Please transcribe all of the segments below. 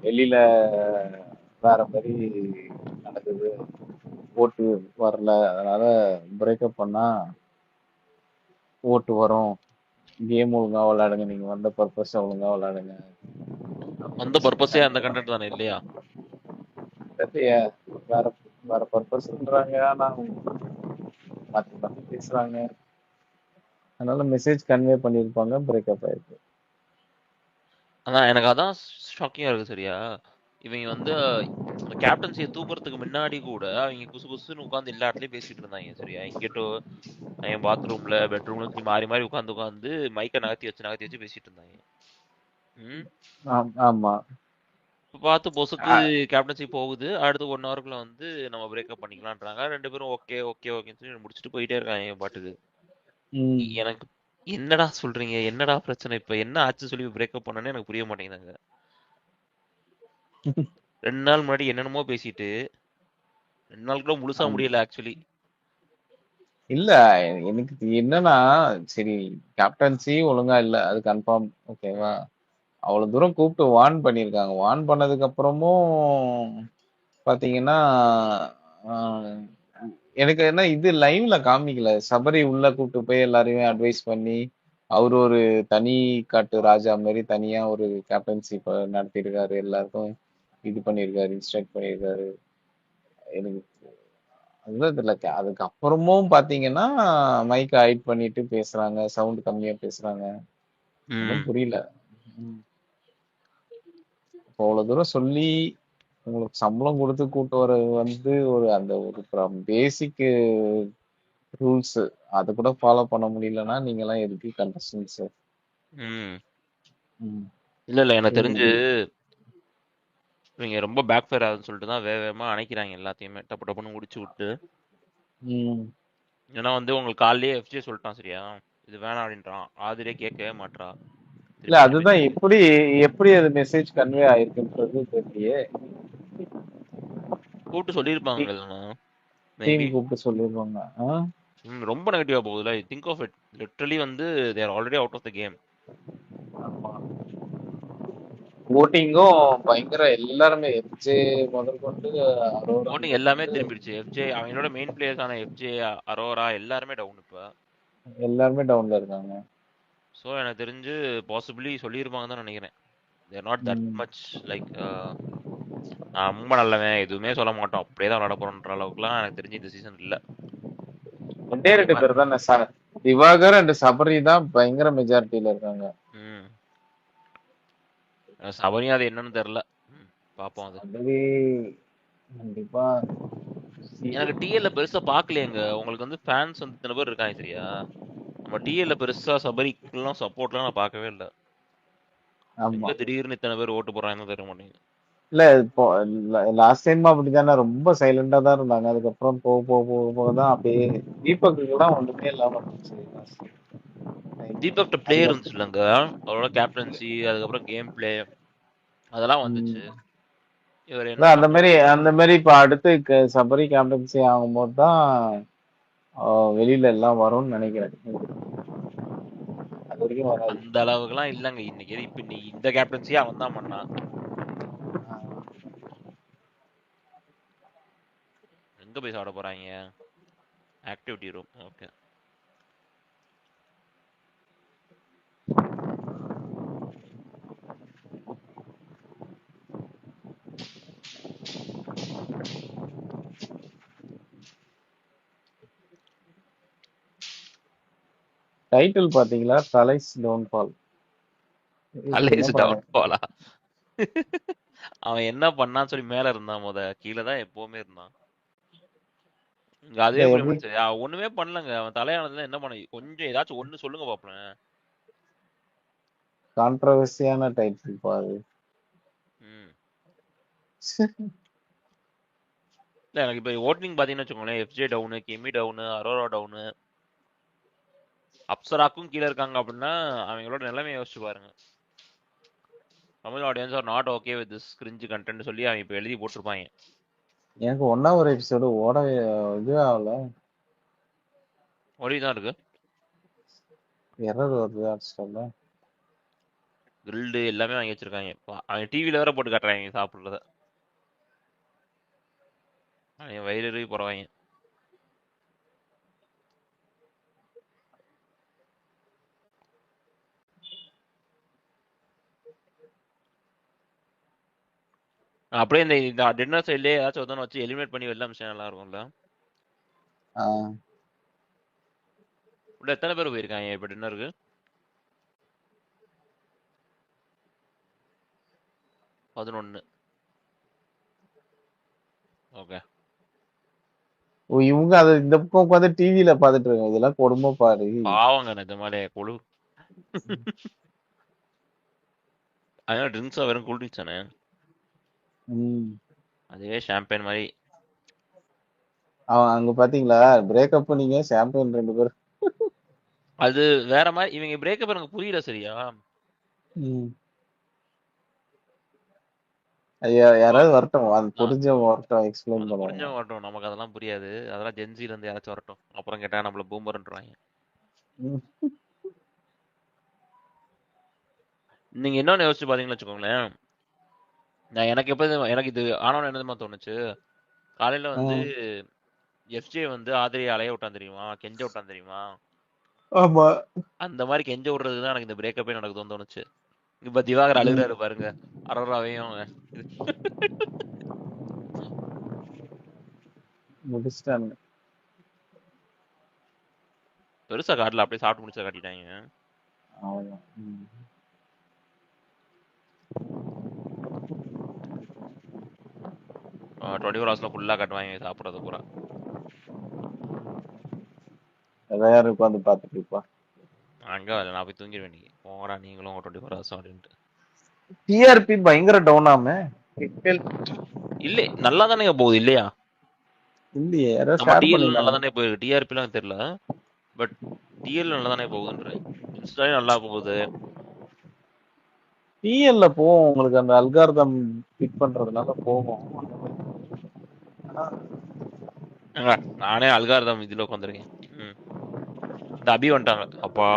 வெளியில வேற மாதிரி நடக்குது, ஓட்டு வரல, அதனால பிரேக்கப் பண்ணா ஓட்டு வரும், கேம் ஒழுங்கா விளையாடுங்க, நீங்க வந்த பர்பஸ் ஒழுங்கா விளையாடுங்க அந்த அப்படின்னு பர்பஸே அந்த சொல்லிட்டாங்க. கண்டென்ட் தானே இல்லையா? தெரியலையே, வேற வேற பர்பஸ்ன்றாங்க, ஆனா மாத்தி மாத்தி பேசுறாங்க. அதனால மெசேஜ் கன்வே பண்ணிருப்பாங்க, பிரேக்கப் ஆயிருக்கு. அதான் எனக்கு அதான் ஷாக்கிங்கா இருக்கு சரியா. இவங்க வந்து அந்த கேப்டன்சியை தூக்குறதுக்கு முன்னாடி கூட அவங்க குசு குசுன்னு உட்காந்து எல்லா இடத்துலயும் பேசிட்டு இருந்தாங்க சரியா. இங்கிட்ட என் பாத்ரூம்ல பெட்ரூம்ல மாறி மாறி உட்காந்து உட்காந்து மைக்கை நகர்த்தி வச்சு பேசிட்டு இருந்தாங்க. ம். ஆமா. இப்ப பார்த்து பொசுக்கு அ- கேப்டன்சி போகுது. அடுத்து 1 ஹவருக்குள்ள வந்து நம்ம பிரேக்கப் பண்ணிக்கலான்றாங்க. 2 பேரும் ஓகே ஓகே ஓகேன்னு சொல்லி முடிச்சுட்டு போயிட்டே இருக்காங்க என் பாட்டுக்கு. ம். எனக்கு என்னடா சொல்றீங்க, என்னடா பிரச்சனை, இப்ப என்ன ஆச்சு சொல்லி பிரேக்கப் பண்ணனே எனக்கு புரிய மாட்டேங்குதாங்க. 2 நாள் முன்னாடி என்னென்னமோ பேசிட்டு 2 நாள் கூட முழுசா ஆமா. முடியல ஆக்சுவலி. இல்ல, எனக்கு என்னன்னா, சரி, கேப்டன்சி ஒழுங்கா இல்ல, அது கன்ஃபார்ம், ஓகேவா? அவ்வளவு தூரம் கூப்பிட்டு வார்ன் பண்ணியிருக்காங்க. வார்ன் பண்ணதுக்கு அப்புறமும் பாத்தீங்கன்னா, ஆஹ், எனக்கு என்ன இது லைவ்ல காமிக்கல. சபரி உள்ள கூப்பிட்டு போய் எல்லாரையுமே அட்வைஸ் பண்ணி, அவர் ஒரு தனி காட்டு ராஜா மாதிரி தனியா ஒரு கேப்டன்சி நடத்தியிருக்காரு, எல்லாருக்கும் இது பண்ணியிருக்காரு, இன்ஸ்ட்ரக்ட் பண்ணியிருக்காரு. எனக்கு அதுதான் தெரியல. அதுக்கப்புறமும் பாத்தீங்கன்னா மைக் ஹைட் பண்ணிட்டு பேசுறாங்க, சவுண்ட் கம்மியா பேசுறாங்க. ஒன்றும் ம். புரியல. ம். இப்போ அவ்வளவு தூரம் சொல்லி உங்களுக்கு சம்பளம் கொடுத்து கூட்டு வர வந்து ஒரு அந்த ஒரு பேசிக் ரூல்ஸ் அதை கூட ஃபாலோ பண்ண முடியலன்னா நீங்க எல்லாம் எதுக்கு கண்டஸ்டன்ஸ்? ம். ம். இல்ல இல்ல எனக்கு தெரிஞ்சு இவங்களுக்கு இவங்க ரொம்ப பேக் ஃபயர் ஆகுதுன்னு சொல்லிட்டு தான் வேக வேகமா அணைக்கிறாங்க எல்லாத்தையுமே டப்பு டப்புன்னு முடிச்சு விட்டு. ம். ஏன்னா வந்து உங்களுக்கு காலையிலேயே எஃப்ஜே சொல்லிட்டான் சரியா. இது வேணாம் அப்படின்றான். ஆதிரே கேட்கவே மாட்றா. இல்ல, திருப்பி திருப்பி அதுதான் எப்படி எப்படி அது மெசேஜ் கன்வே ஆயிருக்குன்றது தெரியலையே. கூப்பிட்டு சொல்லியிருப்பாங்க இல்லைன்னா டீம் மேபி. கூப்பிட்டு சொல்லிருவாங்க. ரொம்ப நெகட்டிவா போகுதுல. திங்க் ஆஃப் இட் லிட்டரலி வந்து there already out of the game. ஆமா. ஓட்டிங்கும் பயங்கர, எல்லாருமே எஃப்ஜே முதல் கொண்டு அரோரா ஓட்டிங் முதல் எல்லாமே கொண்டு திரும்பிடுச்சு. எஃப்ஜே அவங்களோட மெயின் பிளேயர்ஸான எஃப்ஜே, அரோரா எல்லாருமே டவுன் இப்ப. எல்லாருமே டவுன்ல இருக்காங்க. ஸோ எனக்கு தெரிஞ்சு பாசிபிளி சொல்லியிருப்பாங்க தான் நினைக்கிறேன். தேர் நாட் தட் ம். மச் லைக் நான் ரொம்ப நல்லவன் எதுவுமே சொல்ல மாட்டோம் அப்படியே தான் விளாட போறோன்ற அளவுக்குலாம் எனக்கு தெரிஞ்சு இந்த சீசன் இல்ல. ரெண்டே ரெண்டு கண்டிப்பா. பேர் தானே, திவாகர் அண்ட் சபரி தான் பயங்கர மெஜாரிட்டியில இருக்காங்க. ம். சபரியும் அது என்னன்னு தெரியல. ம். பார்ப்போம் அது. சபரி கண்டிப்பா. எனக்கு டிஎல்ல பெருசா பார்க்கலையேங்க. உங்களுக்கு வந்து ஃபேன்ஸ் வந்து இத்தனை பேர் இருக்காங்க சரியா. நம்ம டிஎல்ல பெருசா சபரிக்கெல்லாம் சப்போர்ட்லாம் நான் பார்க்கவே இல்லை. ஆமா. எங்க திடீர்னு இத்தனை பேர் ஓட்டு போடுறாங்கன்னு தெரிய மாட்டேங்குது. இல்ல, இப்போ லாஸ்ட் டைம் அப்படித்தானே, ரொம்ப சைலண்டா தான் இருந்தாங்க. அதுக்கப்புறம் போக போக போக போக தான் அப்படியே தீபக்கு தான் ஒண்ணுமே இல்லாம இருந்துச்சு last time. தீபக்ட பிளே இருந்துச்சு அதுக்கப்புறம் இல்லைங்க. அவரோட கேப்டன்சி அதுக்கப்புறம் கேம் பிளே அதெல்லாம் வந்துச்சு. ம். இவர் என்ன அதான் பண்றாரு? அந்த மாதிரி இப்ப அடுத்து சபரி கேப்டன்சி ஆகும்போது தான் வெளியில எல்லாம் வரும்னு நினைக்கிறேன். அது வரைக்கும் வராது. அந்த அளவுக்குலாம் இல்லைங்க. இன்னைக்கு இந்த கேப்டன்சியே அவன் தான் பண்ணான். எங்க போய் சாப்பிட போறாங்க? Activity room. ஓகே. டைட்டில் பாத்தீங்களா, தலைஸ் டவுன்ஃபால். என்ன அலேஸ் படம்? டவுன் போலா. அவன் என்ன பண்ணான்னு சொல்லி மேல இருந்தான். கீழே தான் எப்பவுமே இருந்தான். இங்க இல்ல, அதுவே புரிய எப்படி மாட்டேங்குது. அவன் ஒண்ணுமே பண்ணலங்க. அவன் தலையானதுல என்ன பண்ண கொஞ்சம் ஏதாச்சும் ஒண்ணு சொல்லுங்க பாப்பேன். கான்ட்ரவர்சியான டைட்டில் பாரு. ம். இல்ல எனக்கு இப்ப ஓட்டிங் பாத்தீங்கன்னு வச்சுக்கோங்களேன். FJ down, Kimi down, Aurora down, அப்சராக்கும் கீழே இருக்காங்க அப்படின்னா அவங்களோட நிலைமையை யோசிச்சு பாருங்க. Tamil audience are not okay with this cringe content சொல்லி அவன் இப்ப எழுதி போட்டிருப்பாங்க. எனக்கு ஒன்னா ஒரு எபிசோடு ஓட இது ஆகல, ஒரே தான் இருக்கு. எரர் வருது ஹாட்ஸ்டார்ல. கிரில்டு எல்லாமே வாங்கி வச்சிருக்காங்க. அவன் டிவில வேற போட்டு காட்டுறாங்க சாப்பிடுறத. அவன் வயிறு போறவாங்க. அப்படியே இந்த டின்னர் சைட்லயே ஏதாச்சும் ஒருத்தனை வச்சு எலிமினேட் பண்ணி வெளில அமிச்சா நல்லா இருக்கும்ல. உள்ள எத்தனை பேர் போயிருக்காங்க இப்ப டின்னருக்கு? 11. ஓகே. இவங்க அதை இந்த பக்கம் உட்காந்து டிவியில பாத்துட்டு இருக்காங்க. இதெல்லாம் கொடுமை பாரு. பாவங்க நிஜமாலே கொழு. அதனால ட்ரிங்க்ஸா வெறும் கூல் ட்ரிங்க்ஸ் தானே. அதுவே ஷாம்பேன் மாதிரி. அவன் அங்க பாத்தீங்களா பிரேக்கப் பண்ணீங்க ஷாம்பேன் 2 பேரும். அது வேற மாதிரி. இவங்க பிரேக்கப் எனக்கு புரியல சரியா. ஐயா யாராவது வரட்டும், அது புரிஞ்சவங்க வரட்டும், எக்ஸ்பிளைன் அது பண்ணுவாங்க. புரிஞ்சவங்க வரட்டும். நமக்கு அதெல்லாம் புரியாது. அதெல்லாம் ஜென்சில இருந்து யாராச்சும் வரட்டும். அப்புறம் கேட்டா நம்மள பூமர்ன்றாங்க. நீங்க என்னன்னு யோசிச்சு பாத்தீங்கன்னு வச்சுக்கோங்களேன். நான் எனக்கு இது ஆனவன என்னதுமா தோணுச்சு. காலையில வந்து எஃப்ஜே வந்து ஆதிரியை அலைய விட்டான் தெரியுமா, கெஞ்ச விட்டான் தெரியுமா. ஆமா. அந்த மாதிரி கெஞ்ச விடுறதுக்கு தான் எனக்கு இந்த பிரேக்கப்பே நடக்குதுன்னு தோணுச்சு. இப்ப திவாகர் அழுகுறாரு பாருங்க. அரவராவையும் முடிச்சிட்டாங்க. பெருசா காட்டல, அப்படியே சாப்பிட்டு முடிச்சா காட்டிட்டாங்க. ஆமா. 24 ஹவர்ஸ்ல ஃபுல்லா காட்டுவாங்க சாப்பிடுறது பூரா. யாரும் உட்காந்து பாத்துட்டு இருப்பா. அங்க நான் போய் தூங்கிட வேண்டிய போடா நீங்களும் 24 ஹவர்ஸ் அப்படின்ட்டு. டிஆர்பி பயங்கர டவுன் ஆமே. இல்ல நல்லா தானே போகுது இல்லையா. இல்லையே யாரோ நம்ம ஷேர் டிஎல் நல்லா பண்ணிருந்தாங்க. தானே போயிருக்கு. டிஆர்பிலாம் தெரியல. பட் டிஎல் நல்லா தானே போகுதுன்றேன். இன்ஸ்டாலே நல்லா போகுது. டிஎல்ல போகும் உங்களுக்கு அந்த அல்காரிதம் பிக் பண்றதுனால போகும். நானே அல்காரிதம் இதுல உட்காந்துருக்கேன். இந்த அபி வந்துட்டாங்க. அப்பா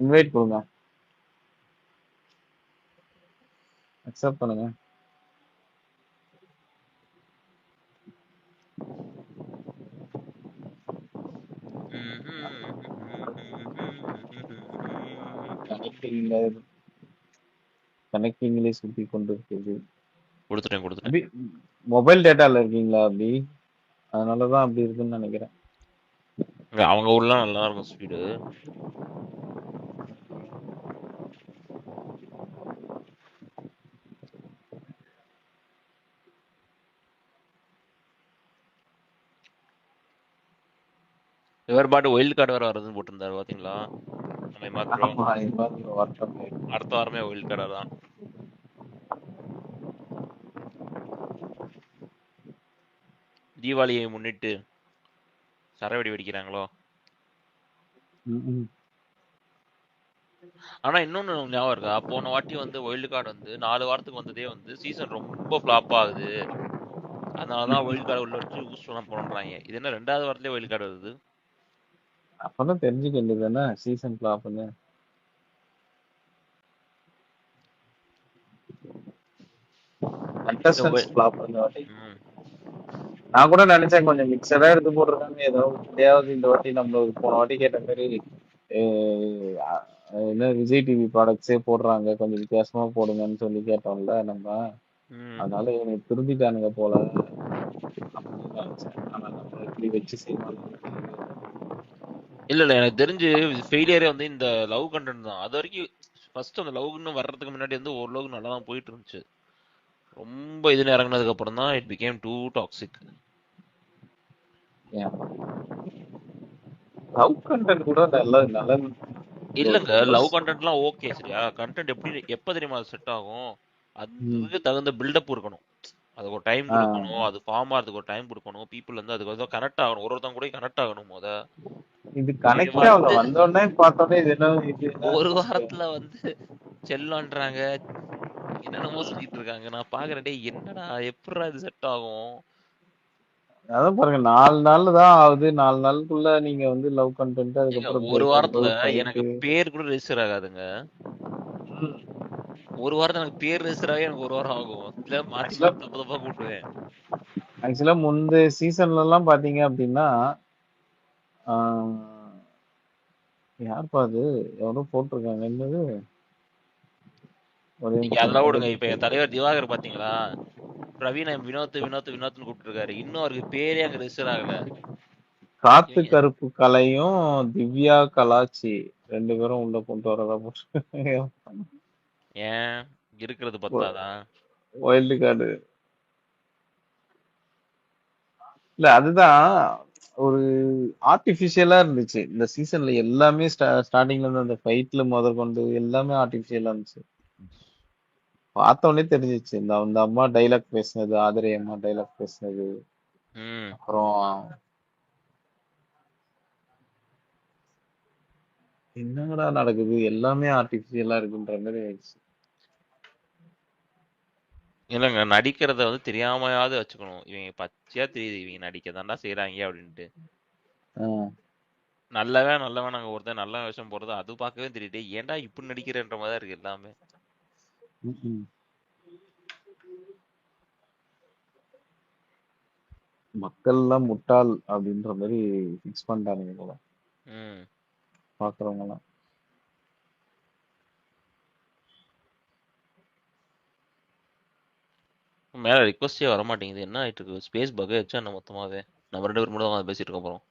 இன்வைட் கொடுங்க, அக்செப்ட் பண்ணுங்க. கனெக்டிங்ல சுத்தி கொண்டு இருக்குது. கொடுத்துட்டேன். மொபைல் டேட்டால இருக்கீங்களா அப்படி? அதனாலதான் அப்படி இருக்குன்னு நினைக்கிறேன். அவங்க ஊர்லாம் நல்லா இருக்கும் ஸ்பீடு. இவர் பாட்டு ஒயில்ட் கார்டு வேற வருதுன்னு போட்டிருந்தாரு பாத்தீங்களா. அடுத்த வாரமே ஒயில்ட் கார்டா தான். தீபாவளியை முன்னிட்டு சரவெடி வெடிக்கிறாங்களோ. ஆனா இன்னொன்னு ஞாபகம் இருக்கா, போன வாட்டி வந்து ஒயில்டு கார்டு வந்து 4 வாரத்துக்கு வந்ததே வந்து சீசன் ரொம்ப ஃபிளாப் ஆகுது, அதனாலதான் ஒயில்ட் கார்டு உள்ள வச்சு யூஸ் பண்ண போன்றாங்க. இது என்ன 2வது வாரத்திலே ஒயில்ட் கார்டு வருது. அப்பதான் தெரிஞ்சுக்க வேண்டியதுதானே சீசன் ஃபிளாப்னு. நான் கூட நினைச்சேன் கொஞ்சம் மிக்சடா எடுத்து போட்டுருக்காங்க ஏதோ எப்படியாவது இந்த வாட்டி நம்ம போன வாட்டி கேட்ட மாதிரி என்ன விஜய் டிவி ப்ராடக்ட்ஸே போடுறாங்க, கொஞ்சம் வித்தியாசமா போடுங்கன்னு சொல்லி கேட்டோம்ல நம்ம. அதனால இவனுக்கு திருந்திட்டானுங்க போல அப்படின்னு நினைச்சேன். ஆனா நம்ம இப்படி வச்சு செய்வாங்க. இல்ல எனக்கு தெரிஞ்சு ஃபெயிலியரே வந்து இந்த லவ் கண்டென்ட் தான். அது வரைக்கும் ஃபர்ஸ்ட் அந்த லவ்னு வர்றதுக்கு முன்னாடி வந்து ஓரளவுக்கு நல்லா தான் போயிட்டு இருந்துச்சு. ரொம்ப இதுல இறங்கினதுக்கு அப்புறம் தான் it became too toxic. Love content கூட நல்ல இல்லங்க, லவ் கண்டென்ட்லாம் ஓகே சரியா. கண்டென்ட் எப்படி எப்ப தெரியுமா அது செட் ஆகும், அதுக்கு தகுந்த பில்டப் இருக்கணும், அதுக்கு ஒரு டைம் கொடுக்கணும், அது ஃபார்ம் ஆகிறதுக்கு ஒரு டைம் கொடுக்கணும், பீப்புள் வந்து அதுக்கு வந்து கனெக்ட் ஆகணும், ஒருத்தங்க கூட கனெக்ட் ஆகணும். இது கனெக்ட் ஆகல, வந்தோடனே பார்த்தோன்னே இது என்ன ஒரு வாரத்துல வந்து செல்லன்றாங்க, என்னென்னமோ சொல்லிட்டு இருக்காங்க. நான் பாக்குறேன், என்னடா எப்படா இது செட் ஆகும். அதான் பாருங்க 4 நாள் தான் ஆகுது. 4 நாளுக்குள்ள நீங்க வந்து லவ் கன்டென்ட் ஏங்க அதுக்கப்புறம் ஒரு பிரேக்கப் வாரத்துல எனக்கு ஃபைட்டு. பேர் கூட ரெஜிஸ்டர் ஆகாதுங்க. ஒரு வாரத்துல எனக்கு பேர் ரெஜிஸ்டர் ஆகி எனக்கு ஒரு வாரம் ஆகும். இல்ல மாத்தி ஆக்சுவலா மாத்தி தப்பு தப்பா கூப்பிடுவேன். ஆக்சுவலா முந்தைய சீசன்ல எல்லாம் பாத்தீங்க அப்படின்னா ஆஹ், யாருப்பா அது எவரோ போட்டிருக்காங்க என்னது ஒரே நீங்க நிமிஷம் அதெல்லாம் விடுங்க. இப்ப கிடைக்குது. என் தலைவர் திவாகர் பாத்தீங்களா? பிரவீன வினோத்னு கூப்பிட்டு இருக்காரு. இன்னும் அவருக்கு பேரே அங்க ரெஜிஸ்டர் ஆகல. காத்து இவங்க கருப்பு கலையும் திவ்யா கலாச்சி 2 பேரும் உள்ள கொண்டு வரதா போட்டு ஏன் இருக்கிறது பத்தாதா? Wild card. இல்ல அதுதான் ஒரு ஆர்டிபிஷியலா இருந்துச்சு இந்த சீசன்ல எல்லாமே. ஸ்டார்டிங்ல இருந்து அந்த ஃபைட்ல முதற்கொண்டு எல்லாமே ஆர்டிபிஷியலா இருந்துச்சு. பார்த்த உடனே தெரிஞ்சிச்சு இந்த அந்த அம்மா டைலாக் பேசுனது, ஆதிரை அம்மா டைலாக் பேசுனது. ம். அப்புறம் என்னங்கடா நடக்குது எல்லாமே ஆர்டிபிஷியலா இருக்குன்ற மாதிரி ஆயிடுச்சு. இல்லங்க நடிக்கிறத வந்து தெரியாமையாவது வச்சுக்கணும். இவங்க பச்சையா தெரியுது இவங்க நடிக்க தான்டா செய்றாங்க அப்படின்ட்டு. ஆஹ் நல்லவன் நல்லவன் நாங்க ஒருத்தன் நல்ல விஷயம் போறது அது பார்க்கவே தெரியுது. ஏன்டா இப்படி நடிக்கிறன்ற மாதிரி தான் இருக்கு எல்லாமே. உம். மக்கள் எல்லாம் முட்டாள் அப்படின்ற மாதிரி பிக்ஸ் பண்ணிட்டானுங்க போல ம். பாக்குறவங்க எல்லாம். மேல ரிக்வஸ்டே வர மாட்டேங்குது. என்ன ஆயிட்டு இருக்கு? ஸ்பேஸ் பக் ஆயிடுச்சா என்ன மொத்தமாவே? நம்ம 2 பேரும் மட்டும் தான் பேசிட்டு இருக்க போறோம்.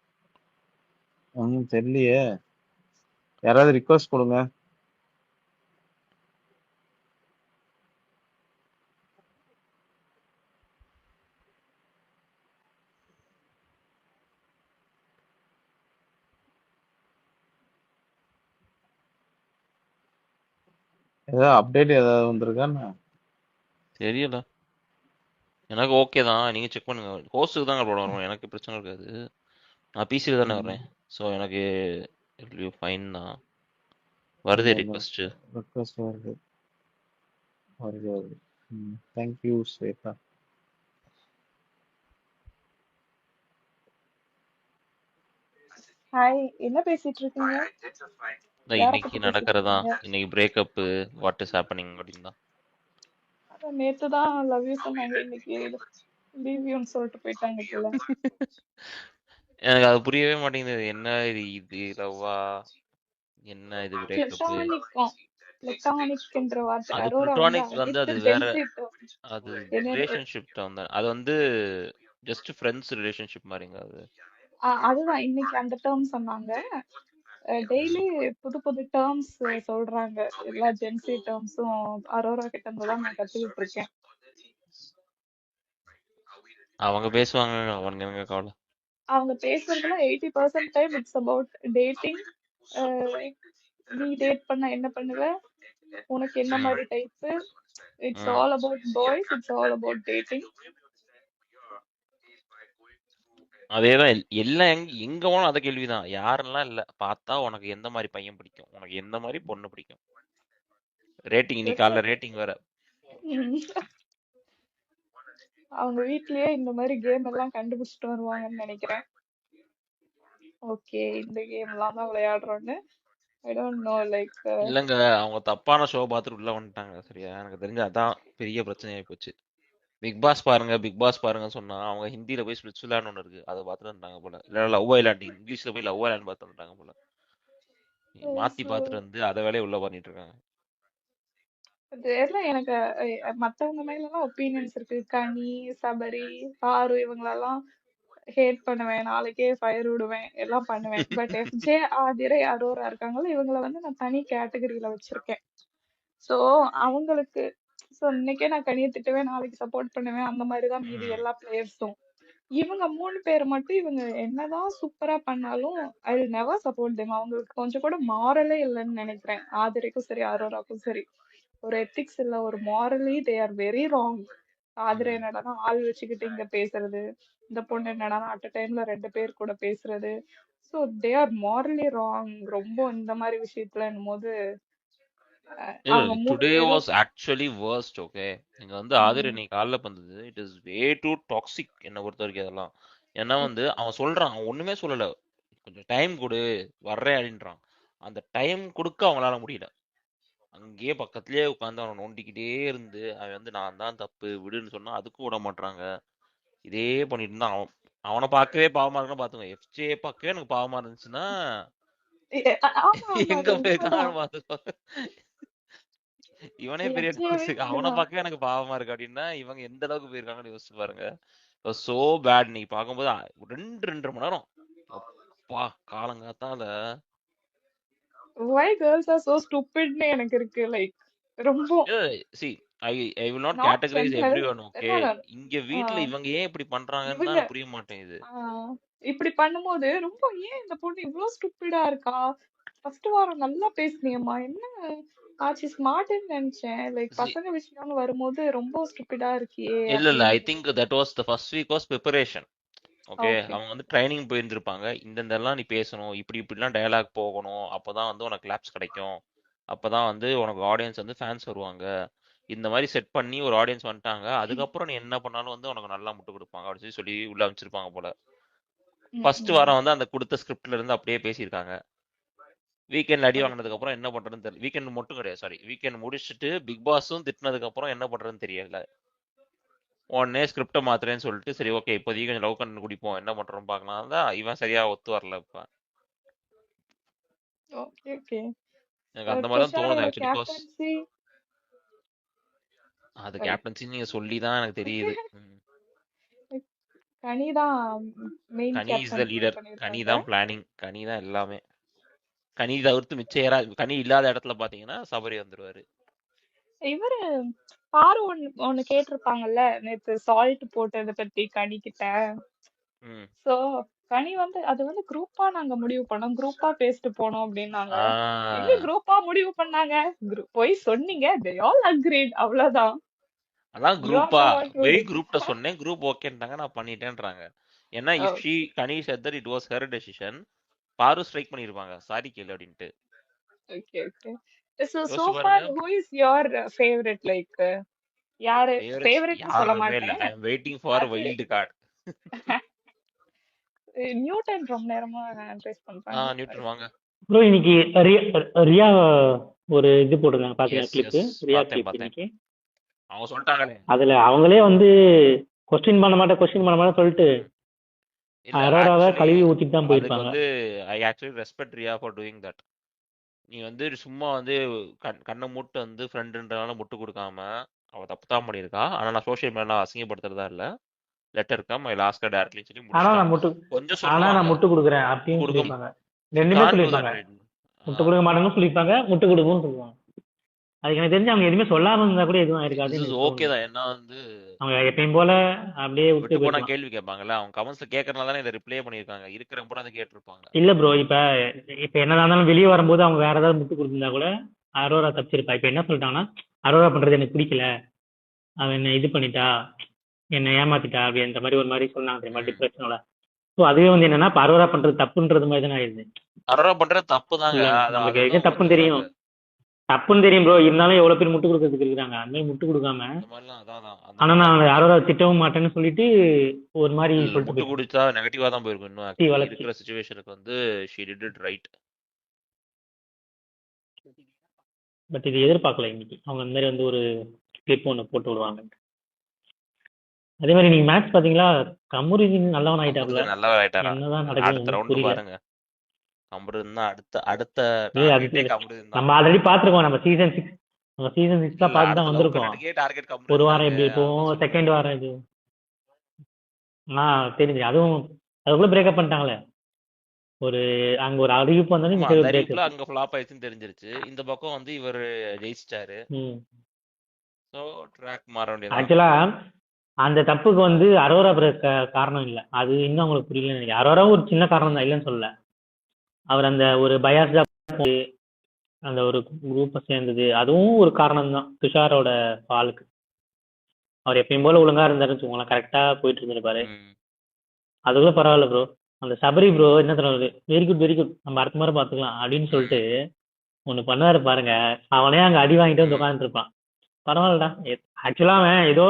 ஒன்னும் தெரியலையே. யாராவது ரிக்வஸ்ட் கொடுங்க. ஏதாவது அப்டேட் ஏதாவது வந்திருக்கான்னு. தெரியல. எனக்கு ஓகே தான். நீங்க செக் பண்ணுங்க. ஹோஸ்டுக்கு தான் அப்லோட் வரும். எனக்கு பிரச்சனை இருக்காது. நான் பிசில தானே வர்றேன். ஸோ எனக்கு ஃபைன் தான். வருதே ரிக்வஸ்ட். ரிக்வஸ்ட் வருது வருது வருது. தேங்க்யூ ஸ்வேதா. ஹாய், என்ன பேசிட்டு இருக்கீங்க? யார இன்னைக்கு பத்தி பேசிட்டு நடக்கிறதா இருக்கீங்க? இன்னைக்கு பிரேக்கப் வாட் இஸ் ஹேப்பனிங் அப்படின்னு தான். அதான் நேத்து தான் லவ் யூ சொன்னாங்க, இன்னைக்கு லீவ் யூன்னு சொல்லிட்டு போயிட்டாங்க போல. எனக்கு அது புரியவே மாட்டேங்குது. என்ன இது இது லவ்வா? என்ன இது பிரேக்கப்? பிளட்டானிக்கும் பிளட்டானிக்ன்ற வார்த்தை அது அரோரா வந்து பிளட்டோனிக் வந்து அனைத்து அது வேற. டென்சிட்டோ அது என்ன. ரிலேஷன்ஷிப் வந்து அது வந்து ஜஸ்ட் ஃப்ரெண்ட்ஸ் ரிலேஷன்ஷிப் மாதிரிங்க அது. அதுதான் இன்னைக்கு அந்த டேர்ம் சொன்னாங்க. டெய்லி புது புது டேர்ம்ஸ் சொல்றாங்க. எல்லா ஜென்சி டேர்ம்ஸும் அரோரா கிட்ட இருந்து தான் நான் கத்துக்கிட்டு இருக்கேன். அவங்க பேசுவாங்க. அவனுக்கு எனக்கு கவலை. அவங்க பேசுறதுல 80% டைம் இட்ஸ் அபவுட் டேட்டிங். நீ டேட் பண்ண என்ன பண்ணுவ, உனக்கு என்ன ம். மாதிரி டைப், இட்ஸ் ம். All about boys, it's all about dating. அதேதான் எல்லாம் எங்க போனாலும் அத கேள்விதான். யாரெல்லாம் இல்ல பார்த்தா உனக்கு எந்த மாதிரி பையன் பிடிக்கும், உனக்கு எந்த மாதிரி பொண்ணு பிடிக்கும். ரேட்டிங் இன்னைக்கு காலைல ரேட்டிங் வேற. அவங்க வீட்லயே இந்த மாதிரி கேம் எல்லாம் கண்டுபிடிச்சிட்டு வருவாங்கன்னு நினைக்கிறேன். ஓகே, இந்த கேம் எல்லாம் தான் விளையாடுறோம்னு. I don't know like. இல்லங்க அவங்க தப்பான ஷோ பார்த்துட்டு உள்ள வந்துட்டாங்க. சரியா எனக்கு தெரிஞ்ச அதான் பெரிய பிரச்சனையாகி போச்சு. பிக் பாஸ் பாருங்க பிக் பாஸ் பாருங்க சொன்னா அவங்க ஹிந்தியில போய் ஸ்பிரிச்சுவலான்னு ஒன்று இருக்கு அதை பார்த்துட்டு வந்துட்டாங்க போல. இல்ல லவ் ஐலாண்ட் இங்கிலீஷ்ல போய் லவ் ஐலாண்ட் பார்த்து வந்துட்டாங்க போல. மாத்தி பார்த்துட்டு வந்து அதை வேலையை உள்ள பண்ணிட்டு இருக்காங்க. தெரியல எனக்கு. மத்தவங்க மேல எல்லாம் ஒப்பீனியன்ஸ் இருக்கு. கனி, சபரி, பாரு இவங்களெல்லாம் ஹேட் பண்ணுவேன், நாளைக்கே ஃபயர் விடுவேன், எல்லாம் பண்ணுவேன். பட் எஃப்ஜே, ஆதிரை, அரோரா இருக்காங்கல்ல, இவங்கள வந்து நான் தனி கேட்டகரியில வச்சிருக்கேன். சோ அவங்களுக்கு இன்னைக்கே நான் கனியை திட்டுவேன், நாளைக்கு சப்போர்ட் பண்ணுவேன், அந்த மாதிரிதான் மீதி ம். எல்லா பிளேயர்ஸும். இவங்க 3 பேர் மட்டும் இவங்க என்னதான் சூப்பரா பண்ணாலும் I will never support them. அவங்களுக்கு கொஞ்சம் கூட மாரலே இல்லைன்னு நினைக்கிறேன். ஆதிரைக்கும் சரி அரோராக்கும் சரி ஒரு எத்திக்ஸ் இல்ல, ஒரு morally they are very wrong. Aadhirai ம். என்னடானா ஆள் வச்சுக்கிட்டு இங்க பேசுறது, இந்த பொண்ணு என்னடானா அட் டைம்ல 2 பேர் கூட பேசுறது. So they are morally wrong. ரொம்ப இந்த மாதிரி விஷயத்துல போது இல்ல அவங்க 3 டுடே பேரும். Was actually worst. ஓகே, நீங்க வந்து ஆதிர உம் நீ காலைல பண்ணது it is way too toxic. என்னை பொறுத்த வரைக்கும் அதெல்லாம் ஏன்னா வந்து அவன் சொல்றான், அவன் ஒண்ணுமே சொல்லல. கொஞ்சம் டைம் கொடு, வர்றேன் அப்படின்றான். அந்த டைம் கொடுக்க அவங்களால முடியல. அங்கேயே பக்கத்துலயே உட்காந்து அவனை நோண்டிக்கிட்டே இருந்து அவன் வந்து நான் தான் தப்பு விடுன்னு சொன்னா அதுக்கும் விட மாட்றாங்க. இதே பண்ணிட்டு இருந்தா அவனை பார்க்கவே பாவமா இருக்குன்னு பாத்துக்கோ. எஃப்ஜே பார்க்கவே எனக்கு பாவமா இருந்துச்சுன்னா ஆமா ஆமா எங்க அது உண்மைதான். போயிருக்காங்கன்னு பாத்துக்கோ. இவனே பெரிய எஃப்ஜேவே டாக்ஸிக், அவனை அப்படிதான். பார்க்கவே எனக்கு பாவமா இருக்கு அப்படின்னா இவங்க எந்த அளவுக்கு போயிருக்காங்கன்னு யோசிச்சு பாருங்க. So bad. நீ பார்க்கும்போது 2.5 மணி நேரம் அப்பா காலங்காத்தால. Why girls are so stupidன்னு எனக்கு இருக்கு. லைக் ரொம்ப see I I will not not categorise general. Everyone. Okay, இங்க வீட்ல இவங்க ஏன் இப்படி பண்றாங்கன்னு தான் இவங்க எனக்கு புரிய மாட்டேங்குது. இப்படி பண்ணும்போது ரொம்ப ஏன் இந்த பொண்ணு இவ்வளவு ஸ்டூப்பிடா இருக்கா? ஃபர்ஸ்ட் வாரம் நல்லா பேசுனியம்மா, என்ன ஆச்சு? ஸ்மார்ட்னு நினைச்சேன். லைக் See, பசங்க விஷயம்னு வரும்போது ரொம்ப ஸ்டூப்பிடா இருக்கியே இல்ல ஐ அப்படின்னு. Think that was the first week was preparation. Okay, okay. அவங்க வந்து ட்ரைனிங் போயிருந்திருப்பாங்க. இந்தெல்லாம் நீ பேசணும், இப்படி இப்படிலாம் டயலாக் போகணும், அப்பதான் வந்து உனக்கு கிளாப்ஸ் கிடைக்கும், அப்பதான் வந்து உனக்கு ஆடியன்ஸ் வந்து ஃபேன்ஸ் வருவாங்க. இந்த மாதிரி செட் பண்ணி ஒரு ஆடியன்ஸ் வந்துட்டாங்க, அதுக்கப்புறம் நீ என்ன பண்ணாலும் வந்து உனக்கு நல்லா முட்டு கொடுப்பாங்க அப்படின்னு சொல்லி உள்ள அமைச்சிருப்பாங்க போல. ஃபர்ஸ்ட் வாரம் வந்து அந்த கொடுத்த ஸ்கிரிப்ட்ல இருந்து அப்படியே பேசியிருக்காங்க. வீக்கெண்ட் அடி வாங்கினதுக்கு அப்புறம் என்ன பண்றதுன்னு தெரியல. வீக்கெண்ட் மட்டும் கிடையாது, சாரி, வீக்கெண்ட் முடிச்சுட்டு பிக் பாஸும் திட்டினதுக்கு அப்புறம் என்ன பண்றதுன்னு தெரியல. உடனே ஸ்கிரிப்டை மாத்துறேன்னு சொல்லிட்டு சரி ஓகே இப்போதைக்கு கொஞ்சம் லவ் கண்டு குடிப்போம், என்ன பண்றோம் பார்க்கலாம் தான். இவன் சரியா ஒத்து வரல இப்ப. Okay okay. எனக்கு அந்த மாதிரி தான் தோணுது துஷாரோட ஆக்சுவலி. பிகாஸ் கேப்டன்சி அது கேப்டன்சி நீங்க சொல்லி தான் எனக்கு தெரியுது. கனி தான் main Ghani is the captaincy leader, கனி பண்ணிருக்காங்க. தான் பிளானிங், கனி தான் எல்லாமே. கனி தவிர்த்து மிச்சம் யாராவது கனி இல்லாத இடத்துல பாத்தீங்கன்னா சபரி வந்துருவாரு. இவரு பாரு ஒண்ணு கேட்டிருப்பாங்கல்ல நேத்து சால்ட் போட்டதை பத்தி கனி கிட்ட. ம். சோ கனி வந்து அது வந்து குரூப்பா நாங்க முடிவு பண்ணோம், குரூப்பா பேசிட்டு போனோம் அப்படின்னாங்க. எங்க குரூப்பா முடிவு பண்ணாங்க? போய் சொன்னீங்க, they all agreed, அவ்வளவுதான். அதான் You are குரூப்பா the one who Wei did. குரூப்ட சொன்னேன், குரூப் ஓகேன்ட்டாங்க, நான் பண்ணிட்டேன்றாங்க. ஏன்னா if she Ghani said that it was her decision, பாரு ஸ்ட்ரைக் பண்ணிருப்பாங்க சாரி கேளு அப்படின்ட்டு. Okay okay. So யோசிச்சு far பாருங்க. who is your favorite? Like யாரு ஃபேவரட்ஸ் ஃபேவரட்னு சொல்ல யாருமே இல்ல. மாட்டேன். ஐ அம் வெயிட்டிங் ஃபார் அது வைல்டு கார்டு. நியூட்டன் ரொம்ப நேரமா ட்ரேஸ் பண்றாங்க. நியூட்டன் வாங்க. ப்ரோ இன்னைக்கு ரியா ஒரு இது போட்டிருந்தாங்க பாத்தீங்களா, எஸ் கிளிப்பு, எஸ் ரியா பார்த்தேன் கிளிப் பார்த்தேன். இன்னைக்கு. அவங்க சொல்லிட்டாங்களே. அதுல அவங்களே வந்து கொஸ்டின் பண்ண மாட்டேன் சொல்லிட்டு இல்ல அரோராவை ஆக்சுவலி கழுவி ஊத்திட்டு தான் அதுக்கு போயிருப்பாங்க. வந்து I actually respect Riya for doing that. நீ வந்து சும்மா வந்து கண்ணை மூட்டு வந்து ஃப்ரெண்டுன்றனால முட்டு கொடுக்காம அவ தப்பு தான் பண்ணியிருக்கா. ஆனா நான் சோஷியல் மீடியா அசிங்கப்படுத்துறதா இல்ல. Letter come I last directly சொல்லி ஆனா நான் முடிச்சிட்டாங்க. கொஞ்சம் நான் சொல்லுவாங்க முட்டு கொடுக்குறேன் அப்படின்னு கொடுக்க சொல்லியிருப்பாங்க. ரெண்டுமே can't do that, சொல்லியிருப்பாங்க. right? முட்டு கொடுக்க மாட்டேன்னு சொல்லியிருப்பாங்க, முட்டு கொடுக்கும்னு சொல்லுவாங்க. அதுக்கு எனக்கு தெரிஞ்சு அவங்க எதுவுமே சொல்லாம இருந்தா கூட எதுவும் திஸ் ஆயிருக்காதுன்னு இஸ் எனக்கு ஓகே தோணுது. தான். என்ன வந்து அவங்க எப்பயும் போல அப்படியே விட்டு விட்டு போனா போயிருக்கலாம். கேள்வி கேட்பாங்கல்ல, அவங்க கமெண்ட்ஸ்ல கேட்கறதுனால தானே இதை ரிப்ளை பண்ணியிருக்காங்க. இருக்கிற கூட அதை கேட்டிருப்பாங்க. இல்ல ப்ரோ, இப்ப என்னதான் இருந்தாலும் வெளியே வரும்போது அவங்க வேற ஏதாவது முட்டு கொடுத்திருந்தா கூட அரோரா தப்பிச்சிருப்பா. இப்ப என்ன சொல்லிட்டாங்கன்னா, அரோரா பண்றது எனக்கு பிடிக்கல, அவன் என்ன இது பண்ணிட்டா, என்ன ஏமாத்திட்டா அப்படின்ற மாதிரி ஒரு மாதிரி சொன்னாங்க தெரியுமா, டிப்ரெஷனோட. ஸோ அதுவே வந்து என்னன்னா, இப்ப அரோரா பண்றது தப்புன்றது மாதிரி தானே ஆயிடுது. அரோரா பண்றது தப்பு தாங்க. நமக்கு எது தப்புன்னு தெரியும், தப்புன்னு தெரியும் ப்ரோ. இருந்தாலும் எவ்வளவு பேர் முட்டு கொடுக்கறதுக்கு இருக்கிறாங்க. அந்த மாதிரி முட்டு கொடுக்காம, ஆனா நான் அரோரா திட்டவும் மாட்டேன்னு சொல்லிட்டு ஒரு மாதிரி முட்டு சொல்லிட்டு குடிச்சா நெகட்டிவா தான் போயிருக்கும். இன்னும் actually இருக்கிற சிச்சுவேஷனுக்கு வந்து she did it right. But இது எதிர்பார்க்கல இன்னைக்கு அவங்க இந்த மாதிரி வந்து ஒரு கிளிப் ஒன்று போட்டு விடுவாங்க. அதே மாதிரி நீங்க மேட்ச் பாத்தீங்களா, கமுருதீன் நல்லவன் ஆயிட்டாப்ல. நல்லவன் ஆயிட்டாரா? என்னதான் அடுத்த நடக்குது ரவுண்ட் புரியல. பாருங்க. கமருதீன் தான் அடுத்த ஏய், அது டார்கெட்டே கமருதீன் தான். நம்ம ஆல்ரெடி பாத்துருக்கோம். நம்ம சீசன் 6 தான் பார்த்து தான் வந்திருக்கோம். டார்கெட் கமருதீன். ஒரு வாரம் எப்படி போகும், செகண்ட் வாரம் இது தெரிஞ்சு அதுவும் அதுக்குள்ள பிரேக்கப் பண்ணிட்டாங்களே. ஒரு அங்க ஒரு அறிவிப்பு வந்தாலும் அங்க ஃப்ளாப் ஆயிடுச்சுன்னு தெரிஞ்சிருச்சு. இந்த பக்கம் வந்து இவர் ஜெயிச்சிட்டாரு. சோ ட்ராக் மாற வேண்டியது. ஆக்சுவலா அந்த தப்புக்கு வந்து அரோரா காரணம் இல்ல, அது இன்னும் அவங்களுக்கு புரியல நினைக்கிறேன். அரோரா ஒரு சின்ன காரணம் தான், இல்லைன்னு சொல்லல. அவர் அந்த ஒரு பயாஸ்டா அந்த ஒரு குரூப்பை சேர்ந்தது, அதுவும் ஒரு காரணம் தான் துஷாரோட பாலுக்கு. அவர் எப்பயும் போல ஒழுங்கா இருந்தாருன்னு வச்சுக்கோங்களேன், கரெக்டா போயிட்டு இருந்திருப்பாரு. அதுக்குள்ள பரவாயில்ல ப்ரோ. அந்த சபரி ப்ரோ என்ன தருவாரு, வெரி குட் நம்ம அடுத்த மாதிரி பாத்துக்கலாம் அப்படின்னு சொல்லிட்டு ஒண்ணு பண்ணுவாரு பாருங்க. அவனே அங்க அடி வாங்கிட்டு வந்து உட்காந்துட்டு இருப்பான். பரவாயில்லடா. ஆக்சுவலா அவன் ஏதோ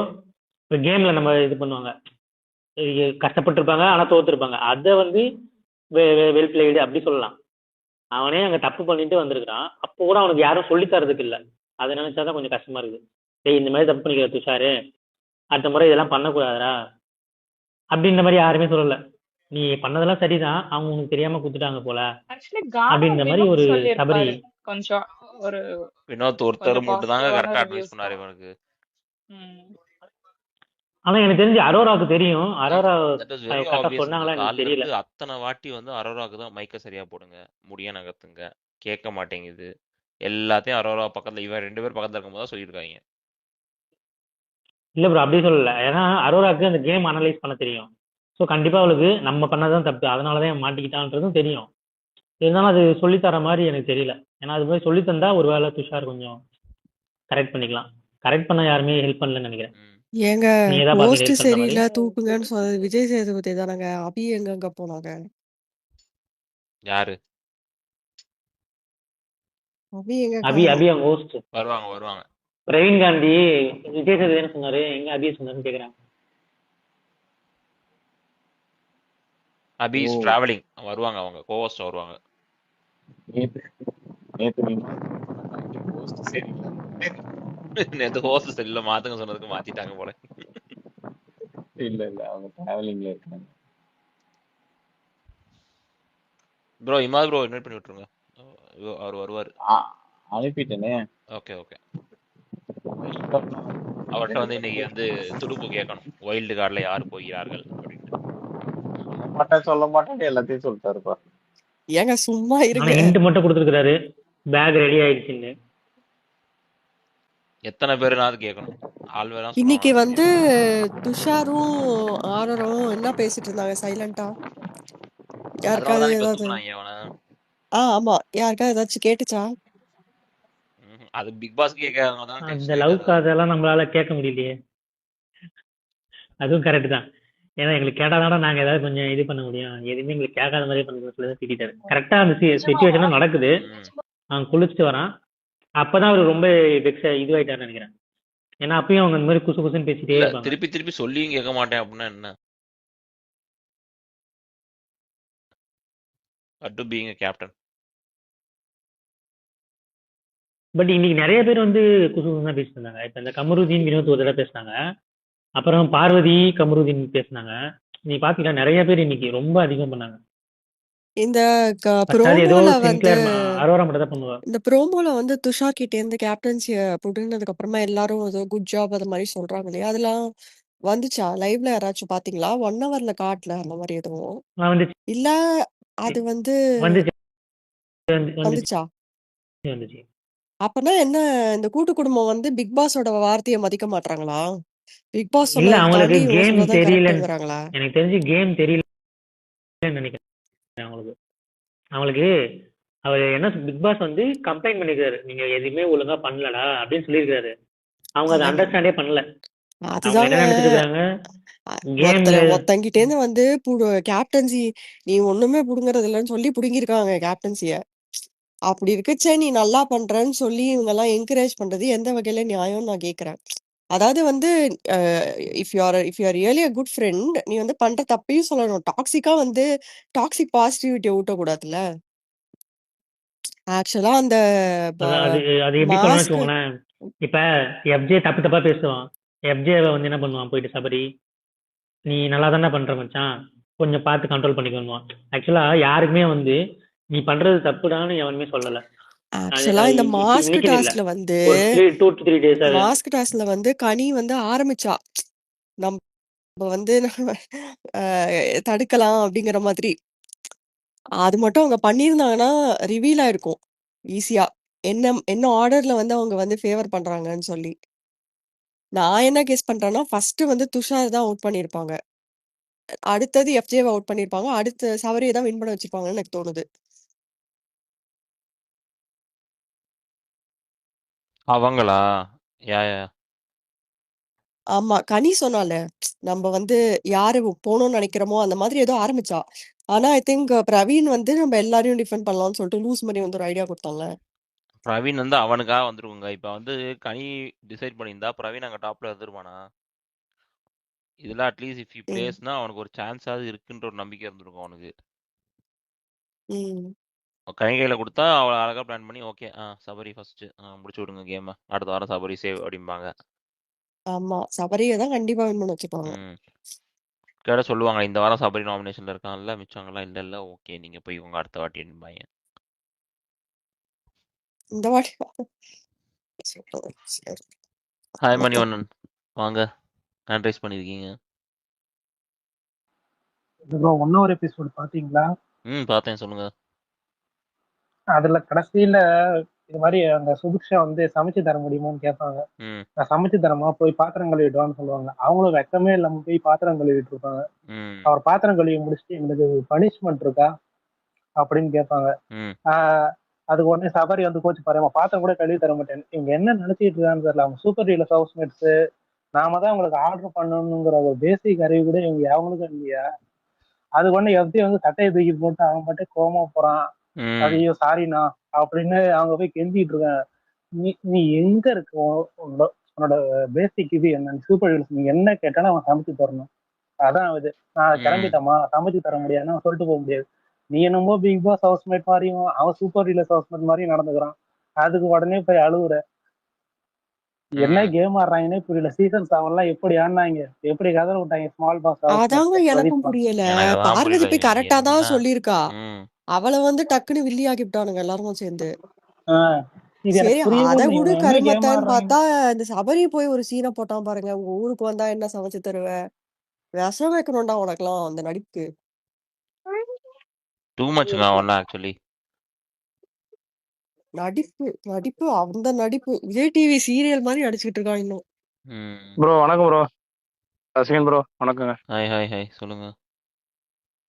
ஒரு கேம்ல நம்ம இது பண்ணுவாங்க, கஷ்டப்பட்டிருப்பாங்க ஆனா தோத்துருப்பாங்க. அதை வந்து வெல் பிளேடு அப்படி சொல்லலாம். அவனே அங்க தப்பு பண்ணிட்டு வந்திருக்கான், அப்போ கூட அவனுக்கு யாரும் சொல்லி தரதுக்கு இல்ல. அதை நினைச்சாதான் கொஞ்சம் கஷ்டமா இருக்குது. டேய் இந்த மாதிரி தப்பு பண்ணிக்கிற துஷாரு, அடுத்த முறை இதெல்லாம் பண்ணக்கூடாதுடா அப்படின்ற மாதிரி யாருமே சொல்லல. நீ பண்ணதெல்லாம் சரிதான், அவங்க உனக்கு தெரியாம குத்துட்டாங்க போல ஆக்சுவலி கானா அப்படின்ற மாதிரி வினோத் ஒரு சபரி. சொல்லியிருப்பாரு கொஞ்சம் ஒரு வினோத் ஒருத்தர் கொஞ்சம் மட்டும் தாங்க பாசிட்டிவான கரெக்டா அட்வைஸ் ரிவ்யூஸ் பண்ணாரு தான். இவனுக்கு. ஆனா எனக்கு தெரிஞ்சு அரோராவுக்கு தெரியும். அரோரா தட் இஸ் வெரி கரெக்டா ஆப்வியஸ். சொன்னாங்களா எனக்கு கால்ல தெரியல. இருந்து அத்தனை வாட்டி வந்து அரோராக்கு தான் மைக்க சரியா போடுங்க, முடிய நகர்த்துங்க, கேட்க மாட்டேங்குது, எல்லாத்தையும் அரோரா பக்கத்துல இவன் 2 பேர் பக்கத்துல இருக்கும்போது தான் சொல்லியிருக்காங்க. இல்ல ப்ரோ அப்படி சொல்லல, ஏன்னா அரோராக்கு அந்த கேம் அனலைஸ் பண்ண தெரியும். ஸோ கண்டிப்பா அவளுக்கு நம்ம பண்ணதான் தப்பு, அதனாலதான் இவன் மாட்டிக்கிட்டான்றதும் தெரியும். இருந்தாலும் அது சொல்லித்தர மாதிரி எனக்கு தெரியல. ஏன்னா அது மாதிரி சொல்லி தந்தா ஒருவேளை துஷார் கொஞ்சம் கரெக்ட் பண்ணிக்கலாம். கரெக்ட் பண்ண யாருமே ஹெல்ப் பண்ணலன்னு நினைக்கிறேன். ம். ஏங்க நீங்க ஏதாவது பாத்தீங்க ஹோஸ்ட் ஹெல்ப் பண்ற மாதிரி? சரியில்லை தூக்குங்கன்னு சொன்னது விஜய் சேதுபதி தானங்க. அபி எங்கங்க போனாங்க? யாரு? அபி எங்க அபி காணோம்? அபி அவங்க ஹோஸ்ட் வருவாங்க வருவாங்க. பிரவீன் காந்தி விஜய் சேதுபதி என்ன சொன்னாரு, எங்க அபி சொன்னாருன்னு கேக்குறேன். அபி ஓ இஸ் டிராவலிங், வருவாங்க, அவங்க கோவஸ்ட் வருவாங்க. நேத்து நேத்து நீ போஸ்ட் சரியில்லை. நேத்து ஹோஸ்ட் சரியில்லை மாத்துங்க சொன்னதுக்கு மாத்திட்டாங்க போல. இல்ல இல்ல அவங்க டிராவலிங்ல இருக்காங்க. ப்ரோ இமாது ப்ரோ இன்வைட் பண்ணி விட்டுருங்க, அவர் வருவாரு. அனுப்பிட்டேனே. Okay okay. அவர்கிட்ட வந்து இன்னைக்கு வந்து துடுப்பு கேட்கணும், வைல்டு கார்டில் யார் போகிறார்கள் அப்படின்ட்டு. சொல்ல மாட்டேன் எல்லாத்தையும் சொல்லிட்டாருப்பா. ஏங்க சும்மா ஆனா இருங்க. ஹிண்ட் மட்டும் கொடுத்துருக்காரு, பேக் ரெடி ஆயிடுச்சுன்னு. எத்தனை பேருனாவது கேட்கணும், ஆள் வேணா இன்னைக்கு சொல்லுவாங்க. வந்து துஷாரும் ஆரரும் என்ன பேசிட்டு இருந்தாங்க சைலண்டா? யாருக்காவது அதனாலதான் இப்ப ஏதாவது? தூக்குனாங்க அவனை. ஆமா, யாருக்காவது ஏதாச்சும் கேட்டுச்சா? அது பிக் பாஸ் கேட்காதவங்க தான் அந்த டென்ஷன் லவ் ஆயிட்டாரு. காதெல்லாம் நம்மளால கேட்க முடியலையே. அதுவும் கரெக்ட் தான். ஏன்னா எங்களுக்கு கேட்டாதானே நாங்க ஏதாவது கொஞ்சம் இது பண்ண முடியும். எதுவுமே எங்களுக்கு கேட்காத மாதிரியே பண்ணி திட்டாரு. கரெக்டா அந்த சுச்சுவேஷன் நடக்குது, அவன் குளிச்சுட்டு வரான், அப்பதான் அவரு ரொம்ப இதுவாயிட்டாருன்னு நினைக்கிறேன். ஏன்னா அப்பயும் அவங்க இந்த மாதிரி குசு குசுன்னு பேசிட்டே இல்ல இருப்பாங்க. திருப்பி திருப்பி சொல்லியும் கேட்க மாட்டேன் அப்படின்னா என்ன? To being captain. பட் இன்னைக்கு நிறைய பேர் வந்து குசு குசு தான் பேசிட்டு இருந்தாங்க. இப்ப இந்த கமருதீன் வினோத் ஒரு தடவை பேசினாங்க, அப்புறம் பார்வதி கமருதீன் பேசினாங்க. நீ பாத்தீங்கன்னா நிறைய பேர் இன்னைக்கு ரொம்ப அதிகம் பண்ணாங்க. இந்த ஃபர்ஸ்டாவது ஏதோ ப்ரோமோல வந்து சின்க்ளேர் அரோரா மட்டும் தான் பண்ணுவா. இந்த ப்ரோமோல வந்து துஷார் கிட்ட இருந்து கேப்டன்சிய புடுங்கினதுக்கு அப்புறமா எல்லாரும் ஏதோ குட் ஜாப் அது மாதிரி சொல்றாங்க இல்லையா? அதெல்லாம் வந்துச்சா? லைவ்ல யாராச்சும் பாத்தீங்களா? 1 ஹவர்ல காட்டல அந்த மாதிரி எதுவும். வந்துச்சு இல்ல அது வந்து வந்துச்சு வந்துச்சு வந்துச்சா? வந்துச்சு. அப்பனா என்ன, இந்த கூட்டு குடும்பம் வந்து பிக் பாஸோட வார்த்தையை மதிக்க மாட்டாங்களா? பிக் பாஸ் இல்ல சொன்னதை அவங்களுக்கு தாண்டி இவங்க கேம் சொல்றதான் தெரியல, கரெக்ட்ங்கிறாங்களா? எனக்கு தெரிஞ்சு கேம் தெரியலன்னு நினைக்கிறேன் அவங்களுக்கு. அவங்களுக்கு அவர் என்ன பிக் பாஸ் வந்து கம்ப்ளைண்ட் பண்ணிருக்காரு, நீங்க எதுவுமே ஒழுங்கா பண்ணலடா அப்படின்னு சொல்லியிருக்காரு. அவங்க அதை அண்டர்ஸ்டாண்டே பண்ணல. அவங்க அதுதாங்க என்ன நினைச்சிட்டு இருக்காங்க, கேம்ல ஒருத்தங்கிட்ட இருந்து வந்து கேப்டன்சி நீ ஒண்ணுமே புடுங்கறது இல்லைன்னு சொல்லி புடுங்கிருக்காங்க கேப்டன்சிய. அப்படி இருக்குச்சே நீ நல்லா பண்றேன்னு சொல்லி இவங்க எல்லாம் என்கரேஜ் பண்றது எந்த வகையில நியாயம்னு நான் கேக்குறேன். அதாவது வந்து if you are really a good friend, நீ வந்து பண்ற தப்பையும் சொல்லணும். டாக்ஸிக்கா வந்து டாக்ஸிக் பாசிட்டிவிட்டியை ஊட்டக்கூடாதுல்ல. ஆக்சுவலா அந்த அது அது எப்படி சொல்லணும்னு மாஸ்க் வச்சுக்கோங்களேன். இப்ப எஃப்ஜே தப்பு தப்பா பேசுவான், எஃப்ஜேவை வந்து என்ன பண்ணுவான், போயிட்டு சபரி நீ நல்லா தானே பண்ற மச்சான், கொஞ்சம் பார்த்து கண்ட்ரோல் பண்ணிக்கணுவான். ஆக்சுவலா யாருக்குமே வந்து நீ பண்றது தப்புடான்னு எவனுமே சொல்லல. ஆக்சுவலா இந்த மாஸ்க் இன்னைக்கு இல்ல, டாஸ்க்ல வந்து ஒரு 2 to 3 days மாஸ்க் டாஸ்க்ல வந்து கனி வந்து ஆரம்பிச்சா நம்ம வந்து தடுக்கலாம் அப்படிங்கிற மாதிரி. அது மட்டும் அவங்க பண்ணியிருந்தாங்கன்னா ரிவீல் ஆயிருக்கும் ஈஸியா, என்ன என்ன ஆர்டர்ல வந்து அவங்க வந்து ஃபேவர் பண்றாங்கன்னு சொல்லி. நான் என்ன கெஸ் பண்றேன்னா ஃபர்ஸ்ட் வந்து துஷார் தான் அவுட் பண்ணிருப்பாங்க, அடுத்தது எஃப்ஜேவை அவுட் பண்ணிருப்பாங்க, அடுத்து சவரியை தான் வின் பண்ண வச்சிருப்பாங்கன்னு எனக்கு தோணுது. அவங்களா? யா யா ஆமா, கனி சொன்னால நம்ம வந்து யாரு போகணும்னு நினைக்கிறோமோ அந்த மாதிரி ஏதோ ஆரம்பிச்சா. ஆனா ஐ திங்க் பிரவீன் வந்து நம்ம எல்லாரையும் டிஃபெண்ட் பண்ணலாம்னு சொல்லிட்டு லூஸ் மாதிரி வந்து ஒரு ஐடியா கொடுத்தாங்க. பிரவீன் வந்து அவனுக்காக வந்துருக்குங்க. இப்ப வந்து கனி டிசைட் பண்ணியிருந்தா பிரவீன் அங்க டாப்ல வந்துருவானா? இதுல அட்லீஸ்ட் இஃப் யூ ம். பிளேஸ்னா அவனுக்கு ஒரு சான்ஸாவது இருக்குன்ற ஒரு நம்பிக்கை இருந்திருக்கும் அவனுக்கு. ம். கையில கொடுத்தா அவளை அழகா பிளான் பண்ணி ஓகே சபரி ஃபர்ஸ்ட் முடிச்சு விடுங்க கேம், அடுத்த வாரம் சபரி சேவ் அப்படிம்பாங்க. ஆமா. சபரியை தான் கண்டிப்பா வின் பண்ண வச்சுப்பாங்க. ம் கேட்ட சொல்லுவாங்க இந்த வாரம் சபரி நாமினேஷன்ல இருக்கான்ல, மிச்சவங்கலாம் இல்ல இல்ல ஓகே நீங்க போய் உங்க அடுத்த வாட்டி என்பாங்க. இந்த வாட்டி சரி. ஹாய் மணிவண்ணன், வாங்க ஹேண்ட் ரைஸ் பண்ணிருக்கீங்க. ப்ரோ இன்னொரு எபிசோட் பாத்தீங்களா? பார்த்தேன் சொல்லுங்க. அதுல கடைசியில இது மாதிரி அந்த சுபிக்ஷா வந்து சமைச்சு தர முடியுமான்னு கேட்பாங்க. ம் நான் சமைச்சு தரமா, போய் பாத்திரம் கழுவிடுவான்னு சொல்லுவாங்க. அவங்களும் வெக்கமே இல்லாம போய் பாத்திரம் கழுவிட்டு இருப்பாங்க. ம் அவர் பாத்திரம் கழுவி முடிச்சுட்டு எங்களுக்கு பனிஷ்மெண்ட் இருக்கா அப்படின்னு கேட்பாங்க. ம் ஆஹ் அதுக்கு உடனே சபரி வந்து கோச்சு பாருமா, பாத்திரம் கூட கழுவி தர மாட்டேன். இவங்க என்ன நினைச்சிட்டு இருக்கான்னு தெரியல. அவங்க சூப்பர் டீலர்ஸ் ஹவுஸ்மேட்ஸ், நாம தான் உங்களுக்கு ஆர்டர் பண்ணணுங்கிற ஒரு பேசிக் அறிவு கூட இவங்க அவங்களுக்கும் இல்லையா? அது ஒண்ணு எப்படி வந்து சட்டையை தூக்கி போட்டு அவன் மட்டும் கோமா போறான். ம் ஐயோ சாரிண்ணா அப்படின்னு அவங்க போய் கெஞ்சிட்டு இருக்காங்க. நீ நீ எங்க இருக்க? உன்னோட பேசிக் இது என்ன? சூப்பர் ஹீரோஸ் நீ என்ன கேட்டாலும் அவன் சமைச்சு தரணும். அதான் இது. நான் ம் கிளம்பிட்டமா, சமைச்சு தர முடியாதுன்னு அவன் சொல்லிட்டு போக முடியாது. நீ என்னமோ பிக் பாஸ் ஹவுஸ்மேட் மாதிரியும் அவன் சூப்பர் ஹீரோஸ் ஹவுஸ்மேட் மாதிரியும் நடந்துக்கிறான். அதுக்கு உடனே போய் அழுகுற. என்ன ம் கேம் ஆடுறாங்கன்னே புரியல. சீசன் 7 எப்படி ஆடினாங்க, எப்படி கதற விட்டாங்க ஸ்மால் பாஸ் அதாங்க ஹவுஸ்மேட் எனக்கும் பிரதீப். புரியல. எனக்கு அதான் பார்வதி புரியல போய் கரெக்டா என்ன. தான் சொல்லியிருக்கா. ம் அவளை வந்து டக்குன்னு வில்லி ஆக்கிவிட்டானுங்க எல்லாரும் சேர்ந்து. ஆஹ் இது சரி எனக்கு புரியவே அதை இல்லை. விடு இவங்க என்ன கேம் கருமத்தான்னு ஆடுறாங்க. பார்த்தா இந்த சபரி போய் ஒரு சீனை போட்டான் பாருங்க. உங்க ஊருக்கு வந்தா என்ன சமைச்சு தருவ? விஷம் வைக்கணும்டா உனக்கெல்லாம் அந்த நடிப்புக்கு. டூ மச்சுங்க அவன்லாம் ஆக்சுவலி. நடிப்பு நடிப்பு அந்த நடிப்பு விஜய் டிவி சீரியல் மாதிரி நடிச்சுக்கிட்டு இருக்கான் இன்னும். ம் ப்ரோ வணக்கம் ப்ரோ. ரசிகன் ப்ரோ வணக்கங்க. ஹாய் ஹாய் ஹாய் சொல்லுங்க.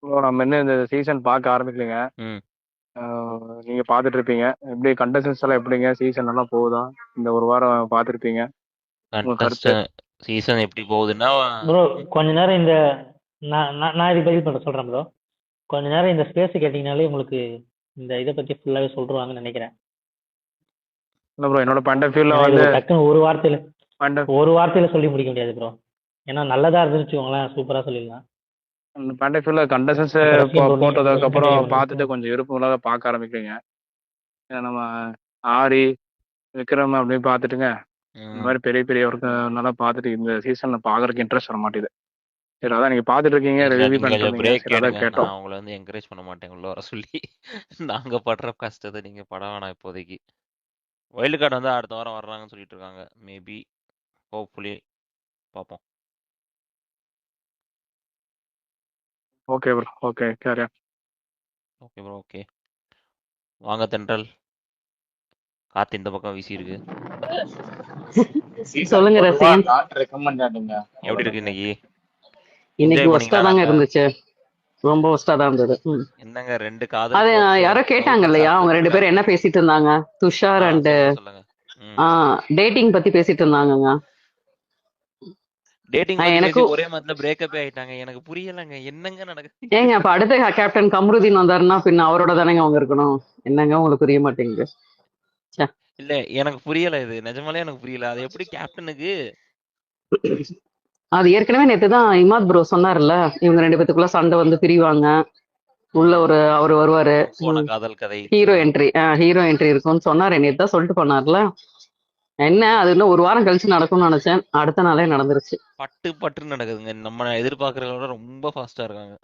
ப்ரோ நம்ம இன்னும் இந்த சீசன் பார்க்க ஆரம்பிக்கலைங்க. ம் நீங்க பார்த்துட்டு இருப்பீங்க. எப்படி கண்டஸ்டன்ஸ் எல்லாம் எப்படிங்க? சீசன் நல்லா போகுதா? இந்த ஒரு வாரம் பார்த்துருப்பீங்க. உங்க கருத்து? சீசன் எப்படி போகுதுன்னா ப்ரோ கொஞ்ச நேரம் இந்த நான் இதுக்கு பதில் பண்ண சொல்றேன் ப்ரோ. கொஞ்ச நேரம் இந்த ஸ்பேஸ் கேட்டீங்கனாலே உங்களுக்கு இந்த இதை பத்தி ஃபுல்லாவே சொல்றாங்கன்னு நினைக்கிறேன். இல்லை ப்ரோ, என்னோட பாயிண்ட் ஆஃப் வியூல ஏன்னா இது வந்து ஒரு டக்குன்னு ஒரு வார்த்தையில சொல்லி முடிக்க முடியாது ப்ரோ. ஏன்னா நல்லதா இருந்துன்னு வச்சுக்கோங்களேன், சூப்பரா சொல்லிடலாம். பாயிண்ட் ஆஃப் வியூல கண்டஸ்டன்ஸ் அப்புறம் ரசிகன் bro, போட்டதுக்கு நீங்க அப்புறம் continue பார்த்துட்டு பண்ணுங்க. கொஞ்சம் விருப்பம் இல்லாத பார்க்க ஆரம்பிக்கிறீங்க. ஏன்னா நம்ம ஆரி விக்ரம் அப்படின்னு பார்த்துட்டுங்க, இந்த மாதிரி பெரிய பெரிய ஒர்க்கு நல்லா பார்த்துட்டு இந்த சீசன்ல பார்க்கறதுக்கு இன்ட்ரெஸ்ட் வர மாட்டேங்குது. சரி அதான் நீங்க பார்த்துட்டு இருக்கீங்க, இல்ல ரிவ்யூ நீங்க பண்ணிட்டு கொஞ்சம் இருந்தீங்க. பிரேக் சரி அதான் கேடுங்க. கேட்டோம். நான் உங்களை வந்து என்கரேஜ் பண்ண மாட்டேன் உள்ள வர சொல்லி. நாங்க படுற கஷ்டத்தை நீங்க பட வேணாம் இப்போதைக்கு. வைல்டு கார்டு வந்து அடுத்த வாரம் வர்றாங்கன்னு சொல்லிட்டு இருக்காங்க. மேபி ஹோப்ஃபுல்லி பார்ப்போம். ஓகே ப்ரோ, ஓகே கேரியா. Okay bro okay. வாங்க தென்றல். காத்து இந்த பக்கம் வீசி இருக்கு. சொல்லுங்க ரசிகன். எப்படி இருக்கு இன்னைக்கு? இன்னைக்கு என்ஜாய் ஒஸ்டா பண்ணீங்களா தாங்க நாங்க? இருந்துச்சு. ரொம்ப ஒஸ்டா தான் இருந்தது. என்னங்க ரெண்டு காதல் அது கோர்ஸ் யாரோ கேட்டாங்க இல்லையா, அவங்க 2 பேரும் என்ன பேசிட்டு இருந்தாங்க? துஷார் அண்ட் சொல்லுங்க. டேட்டிங் பத்தி பேசிட்டு இருந்தாங்கங்க. டேட்டிங் பத்தி பேசி எனக்கு ஒரே மாதிரி பிரேக்கப் ஆயிட்டாங்க. எனக்கு புரியலங்க என்னங்க நடக்குது. ஏங்க அப்ப அடுத்த கேப்டன் கம்ருதீன் வந்தாருன்னா பின்ன அவரோட தானேங்க அவங்க இருக்கணும். என்னங்க உங்களுக்கு புரிய மாட்டேங்குது? ச்சே. இல்ல எனக்கு புரியல, இது நிஜமாலே எனக்கு புரியல. அது எப்படி கேப்டனுக்கு? அது ஏற்கனவே நேத்து தான் இமாத் ப்ரோ சொன்னார்ல, இவங்க 2 பேத்துக்குள்ள சண்டை வந்து பிரிவாங்க, உள்ள ஒரு அவர் வருவாரு, போன காதல் கதை. ஹீரோ என்ட்ரி இருக்கும்னு சொன்னாரு. நேத்து தான் சொல்லிட்டு போனார்ல. என்ன அது இன்னும் ஒரு வாரம் கழிச்சு நடக்கும்னு நினைச்சேன், அடுத்த நாளே நடந்துருச்சு. பட்டு பட்டுன்னு நடக்குதுங்க. நம்ம எதிர்பார்க்கறத விட ரொம்ப ஃபாஸ்டா இருக்காங்க.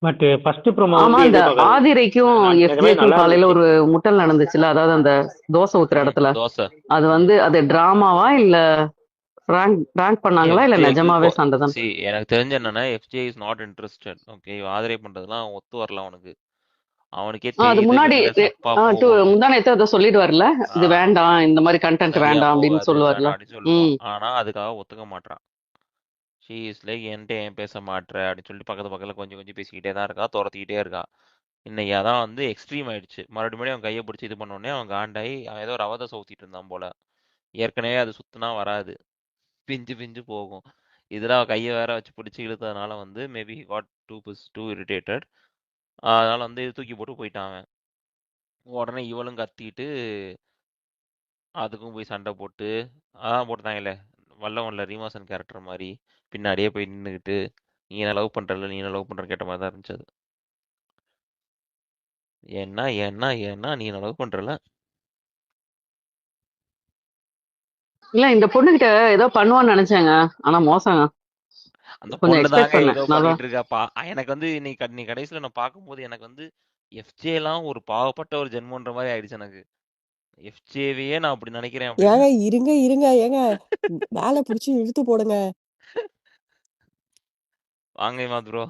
பட் ஃபர்ஸ்ட் ப்ரோமோ ஆமா, வந்து இந்த எதிர்பார்க்காது. ஆதிரைக்கும் நிஜமே எஃப்ஜேக்கும் நல்லா காலையில இருந்துச்சு. ஒரு முட்டல் நடந்துச்சுல, அதாவது அந்த தோசை ஊத்துற இடத்துல. தோசை அது வந்து அது டிராமாவா இல்ல பிராங்க் பண்ணாங்களா இல்ல நிஜமாவே சண்டை தான்? எனக்கு தெரிஞ்ச என்னன்னா FJ is not interested. Okay, ஆதரே பண்றதுலாம் ஒத்து வரல அவனுக்கு. அவனுக்கே அது முன்னாடி முந்தானேத்து அதை சொல்லிடுவார்ல, இது வேண்டாம், இந்த மாதிரி கண்டென்ட் வேண்டாம் அப்படின்னு சொல்லுவார்ல. ஆனா அதுக்காக ஒத்துக்க மாட்டான். ஷீ இஸ் லைக் என்கிட்ட ஏன் பேச மாட்ற அப்படின்னு சொல்லிட்டு பக்கத்துல கொஞ்சம் கொஞ்சம் பேசிக்கிட்டே தான் இருக்கா, துரத்திக்கிட்டே இருக்கா. இன்னைக்கு அதான் வந்து எக்ஸ்ட்ரீம் ஆயிடுச்சு. மறுபடியும் அவன் கையை பிடிச்சி இது பண்ணோடனே அவன் காண்டாயி அவன் ஏதோ ரவதை சவுத்திட்டு இருந்தான் போல. ஏற்கனவே அது சுத்தினா வராது, பிஞ்சு பிஞ்சு போகும். இதுல அவன் கையை வேற வச்சு பிடிச்சி இழுத்ததுனால வந்து மேபி காட் டூ இரிட்டேட்டட். அதனால வந்து தூக்கி போட்டு போயிட்டான் அவன். உடனே இவளும் கத்திட்டு அதுக்கும் போய் சண்டை போட்டு அதான் போட்டுட்டாங்கல்ல, வல்லவன்ல ரீமாசன் கேரக்டர் மாதிரி பின்னாடியே போய் நின்னுக்கிட்டு நீ என்ன லவ் பண்றல நீ என்ன லவ் பண்ற கேட்ட மாதிரி தான் இருந்துச்சு அது. ஏன்னா ஏன்னா ஏன்னா நீ என்ன லவ் பண்றல. இல்ல இந்த பொண்ணுகிட்ட ஏதோ பண்ணுவான்னு நினைச்சேங்க. ஆனா மோசங்க. அந்த கொஞ்சம் பொண்ணு எக்ஸ்பெக்ட் தாங்க பண்ணேன். ஏதோ நல்லா பண்ணிட்டு இருக்காப்பா. எனக்கு வந்து நீ கடைசியில நான் பார்க்கும்போது எனக்கு வந்து எஃப்ஜே எல்லாம் ஒரு பாவப்பட்ட ஒரு ஜென்மன்ற மாதிரி ஆயிடுச்சு எனக்கு. எஃப்ஜேவையே நான் அப்படி நினைக்கிறேன் அப்படின்னு. ஏங்க இருங்க இருங்க ஏங்க மேல புடிச்சு இழுத்து போடுங்க. வாங்க இமாத் ப்ரோ.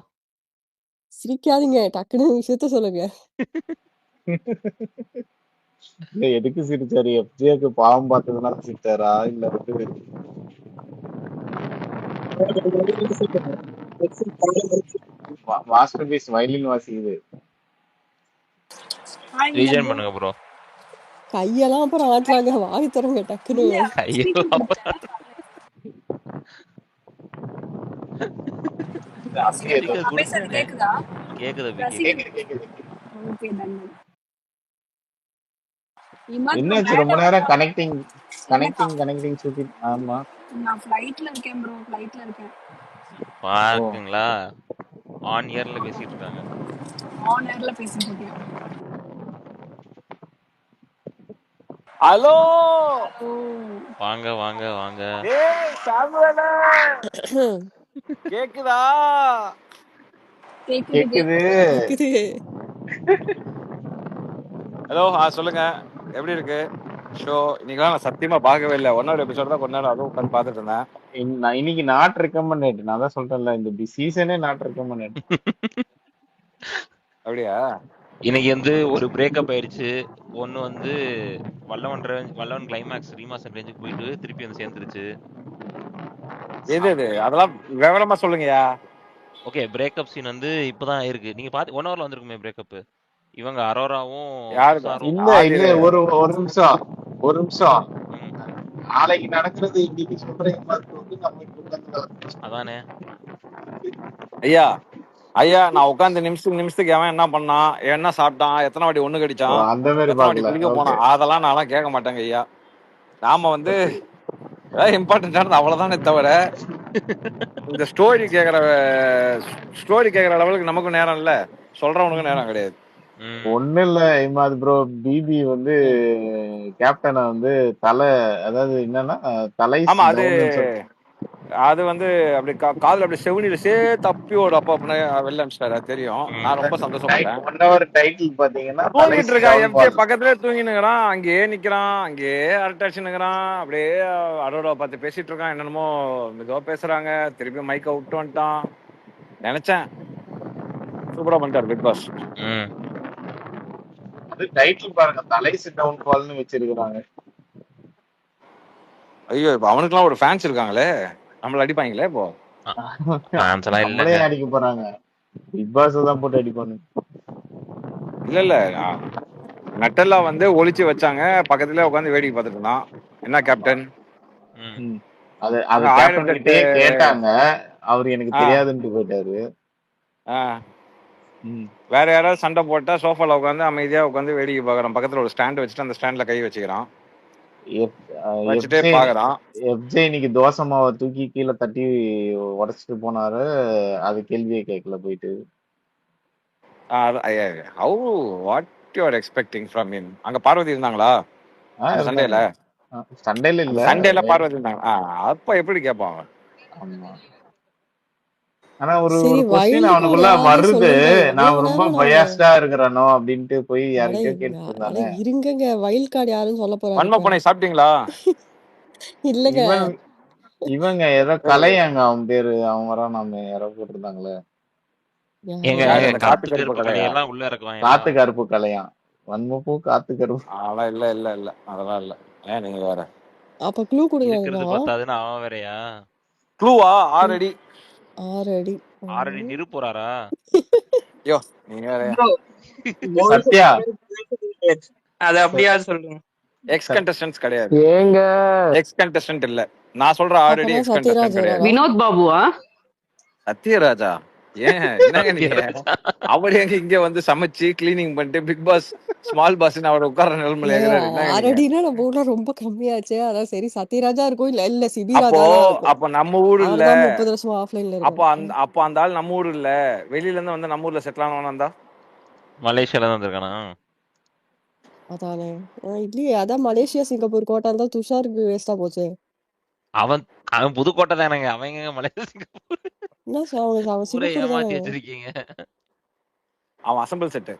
சிரிக்காதீங்க, டக்குன்னு விஷயத்த சொல்லுங்க. இல்ல எதுக்கு சிரிச்சாரு? எஃப்ஜேக்கு பாவம் பார்த்ததுனால சிரிச்சாரா இல்ல வந்து மாஸ்டர் பீஸ் வயலின் வாசிக்குது? ரீஜன் பண்ணுங்க ப்ரோ. கையெல்லாம் அப்புறம் ஆட்டலாங்க, வாய் தரங்க டக்குன்னு. ஐயோ அப்படியே ஏதோ ஸ்பீக்கர் கொடுத்துட்டேனே. கேக்குது அபி கேக்குது. கேக்குது கேக்குது. என்னாச்சு ரொம்ப நேரம் கனெக்டிங் சுத்தி? ஆமா பாருங்களா ஆன் இயர்ல பேசிட்டு இருக்காங்க. ஹலோ வாங்க வாங்க வாங்க. ஏய் சாமுவேல கேக்குதா? கேக்குது. கேக்குது. ஹலோ சொல்லுங்க, எப்படி இருக்கு ஷோ? இன்னைக்கெல்லாம் நான் சத்தியமா பார்க்கவே இல்லை. 1 hour எபிசோட் தான் கொஞ்ச நேரம் அதுவும் உட்காந்து பார்த்துட்டு இருந்தேன். நான் இன்னைக்கு நாட் ரெக்கமெண்டட். நான் தான் சொல்றேன்ல இந்த சீசனே நாட் ரெக்கமெண்டட். அப்படியா? இன்னைக்கு வந்து ஒரு பிரேக்கப் ஆயிடுச்சு. ஒன்னு வந்து வல்லவன் கிளைமேக்ஸ் ரீமாசன் ரேஞ்சுக்கு போயிட்டு திருப்பி வந்து சேர்ந்துருச்சு. எது அதெல்லாம் விவரமா சொல்லுங்கயா. ஓகே, பிரேக்கப் சீன் வந்து இப்பதான் இருக்கு. நீங்க பாத்து 1 hourல வந்திருக்குமே பிரேக்கப். இவங்க அரோராவும் இல்ல ஒரு நிமிஷம். நாளைக்கு நடக்கிறது இன்னைக்கு சொல்றேன். அதானே ஐயா நான் உட்காந்து நிமிஷத்துக்கு அவன் என்ன பண்ணான், என்ன சாப்பிட்டான், எத்தனை வாட்டி ஒண்ணு கடிச்சான், அந்த மாதிரி எத்தனை வாட்டி குளிக்க போனான், அதெல்லாம் நான் கேட்க மாட்டேங்க ஐயா. நாம வந்து இம்பார்ட்டன்டானது அவ்வளவுதானே தவிர இந்த ஸ்டோரி கேக்குற லெவலுக்கு நமக்கும் நேரம் இல்ல, சொல்றவனுக்கும் நேரம் கிடையாது. ஒண்ணு இல்ல இமாத் ப்ரோ, பிபி வந்து கேப்டனை வந்து அதாவது என்னன்னா தலை. ஆமா அது வந்து அப்படி காதுல அப்படி செவனில தப்பி ஒரு அப்பா வெளில அனுப்பிச்சிட்டாரு, தெரியும். நான் ரொம்ப சந்தோஷப்பட்டேன். 1 hour டைட்டில் பாத்தீங்கன்னா தூங்கிட்டு இருக்கா எம்ஜே பக்கத்துலயே தூங்கினுங்கிறான், அங்கேயே நிக்கிறான், அங்கேயே அரட்டாச்சுன்னுங்கிறான், அப்படியே அரோரா பார்த்து பேசிட்டு இருக்கான், என்னென்னமோ மெதுவா பேசுறாங்க, திருப்பி மைக்க விட்டு வந்துட்டான். நினைச்சேன் சூப்பரா பண்ணிட்டாரு பிக் பாஸ். அது டைட்டில் பாருங்க, தலைசி டவுன் ஃபால்னு வச்சிருக்காங்க. ஐயோ இப்ப அவனுக்குலாம் ஒரு ஃபேன்ஸ் இருக்காங்களே, நம்மள அடிப்பாங்களே இப்போ. நம்மளே அடிக்க போறாங்க, பிக் பாஸ் தான் போட்டு அடிப்பாங்க. இல்ல நட்டெல்லா வந்து ஒளிச்சு வச்சாங்க, பக்கத்துல உட்காந்து வேடிக்கை பார்த்துட்டு இருந்தான். என்ன கேப்டன் அது கேப்டன் கிட்டே கேட்டாங்க, அவரு எனக்கு தெரியாதுன்னு போயிட்டாரு. வேற யாராவது சண்டை போட்டா சோஃபால உட்காந்து அமைதியா உட்காந்து வேடிக்கை பாக்குறான். பக்கத்துல ஒரு ஸ்டாண்ட் வச்சுட்டு அந்த ஸ்டாண்ட்ல கை வச்சுக்கிறான், வச்சுட்டே பாக்குறான். எஃப்ஜே இன்னைக்கு தோசை மாவை தூக்கி கீழே தட்டி உடைச்சிட்டு போனாரு, அது கேள்வியே கேட்கல போயிட்டு. How what you are expecting from him? அங்க பார்வதி இருந்தாங்களா சண்டேல? சண்டேல பார்வதி இருந்தாங்க. அப்ப எப்படி கேட்பான் அவன்? ஆனா ஒரு क्वेश्चन அவனுக்குள்ள வருது, நான் ரொம்ப பயாஸ்டா இருக்கறனோ அப்படினு போய் யார்கிட்ட கேட்டுட்டு இருந்தானே. இருங்கங்க, வைல்ட் கார்டு யாருன்னு சொல்ல போறாங்க. வன்மப்பனை சாப்பிட்டீங்களா? இல்லங்க, இவங்க ஏதோ கலையாங்க அவன் பேரு, அவங்க வர நாம யாரோ போட்டுருந்தாங்களே. காத்து கருப்பு கலையெல்லாம் உள்ள இறக்குவாங்க. காத்து கருப்பு கலையா? வன்மப்பூ காத்து கருப்பு? அதெல்லாம் இல்ல அதெல்லாம் இல்ல. ஏன் நீங்க வேற? அப்ப க்ளூ கொடுங்க. இருக்கிறது பத்தாதுன்னு அவன் வேறயா? க்ளூவா? 6 அடி. 6 அடி நிரு போறாரா? யோ நீங்க வேற. சத்யா அது அப்படியே சொல்லுங்க. எக்ஸ் கண்டஸ்டன்ட்ஸ் கிடையாது. ஏங்க எக்ஸ் கண்டஸ்டன்ட் இல்ல. நான் சொல்ற 6 அடி எக்ஸ் கண்டஸ்டன்ட் கிடையாது. வினோத் பாபுவா? சத்யராஜா? ஏன் என்னங்க நீங்க? அவர் எங்க இங்க வந்து சமைச்சு கிளீனிங் பண்ணிட்டு பிக் பாஸ் ஸ்மால் பஸ் அவர் உட்கார்ற நிலைமையில இருக்கிறாரு. என்னங்க நீங்க? ஆறடினா நம்ம ஊர்ல ரொம்ப கம்மியாச்சே. அதான் சரி சத்யராஜா இருக்கும். இல்ல சிபி அப்போ ராஜா தான் இருக்கும். அப்ப நம்ம ஊர் இல்ல. அவர்தான் 30 வருஷமா ஆஃப்லைன்ல இருக்காரு. அப்ப அந்த ஆள் நம்ம ஊர் இல்ல. வெளியில இருந்து வந்து நம்ம ஊர்ல செட்டில் ஆனவனா இருந்தா? மலேசியால தான் வந்திருக்கானா? அதானே. இல்லையே அதான் மலேசியா சிங்கப்பூர் கோட்டா இருந்தா துஷாருக்கு வேஸ்டா போச்சு. அவன் அவன் புதுக்கோட்டை தானேங்க. அவன் எங்க மலேசியா சிங்கப்பூர்? என்ன அவன் ஊரை சிங்கப்பூர் ஏமாத்தி தானே. வச்சிருக்கீங்க. அவன் அசம்பிள் செட்டு.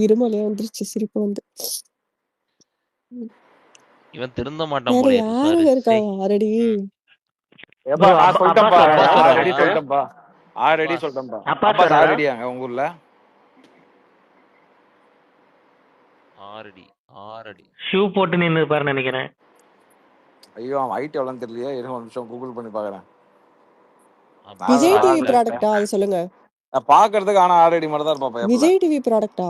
இருமலே வந்துருச்சு சிரிப்பு வந்து. இவன் திருந்த மாட்டான் வேற போலயே யாருங்க துஷாரு. இருக்காங்க ஆல்ரெடி? ஏப்பா நான் சொல்லிட்டேன்ப்பா. அப்பாஸ் வரானா? ஆல்ரெடி சொல்லிட்டேன்ப்பா. அப்பாஸ். அப்பாஸ் ஆல்ரெடியாங்க உங்க ஊர்ல? ஆறடி. ஷூ போட்டு நின்று இருப்பாருன்னு நினைக்கிறேன். ஐயோ அவன் ஹைட் எவ்வளோன்னு தெரியலையே. இருங்க ஒரு நிமிஷம் கூகுள் பண்ணி பாக்குறேன். விஜய் டிவி ப்ராடக்டா அது சொல்லுங்க. பாக்குறதுக்கு ஆனா ஆல்ரெடி மட்டும் தான் இருப்பான். விஜய் டிவி ப்ராடக்டா?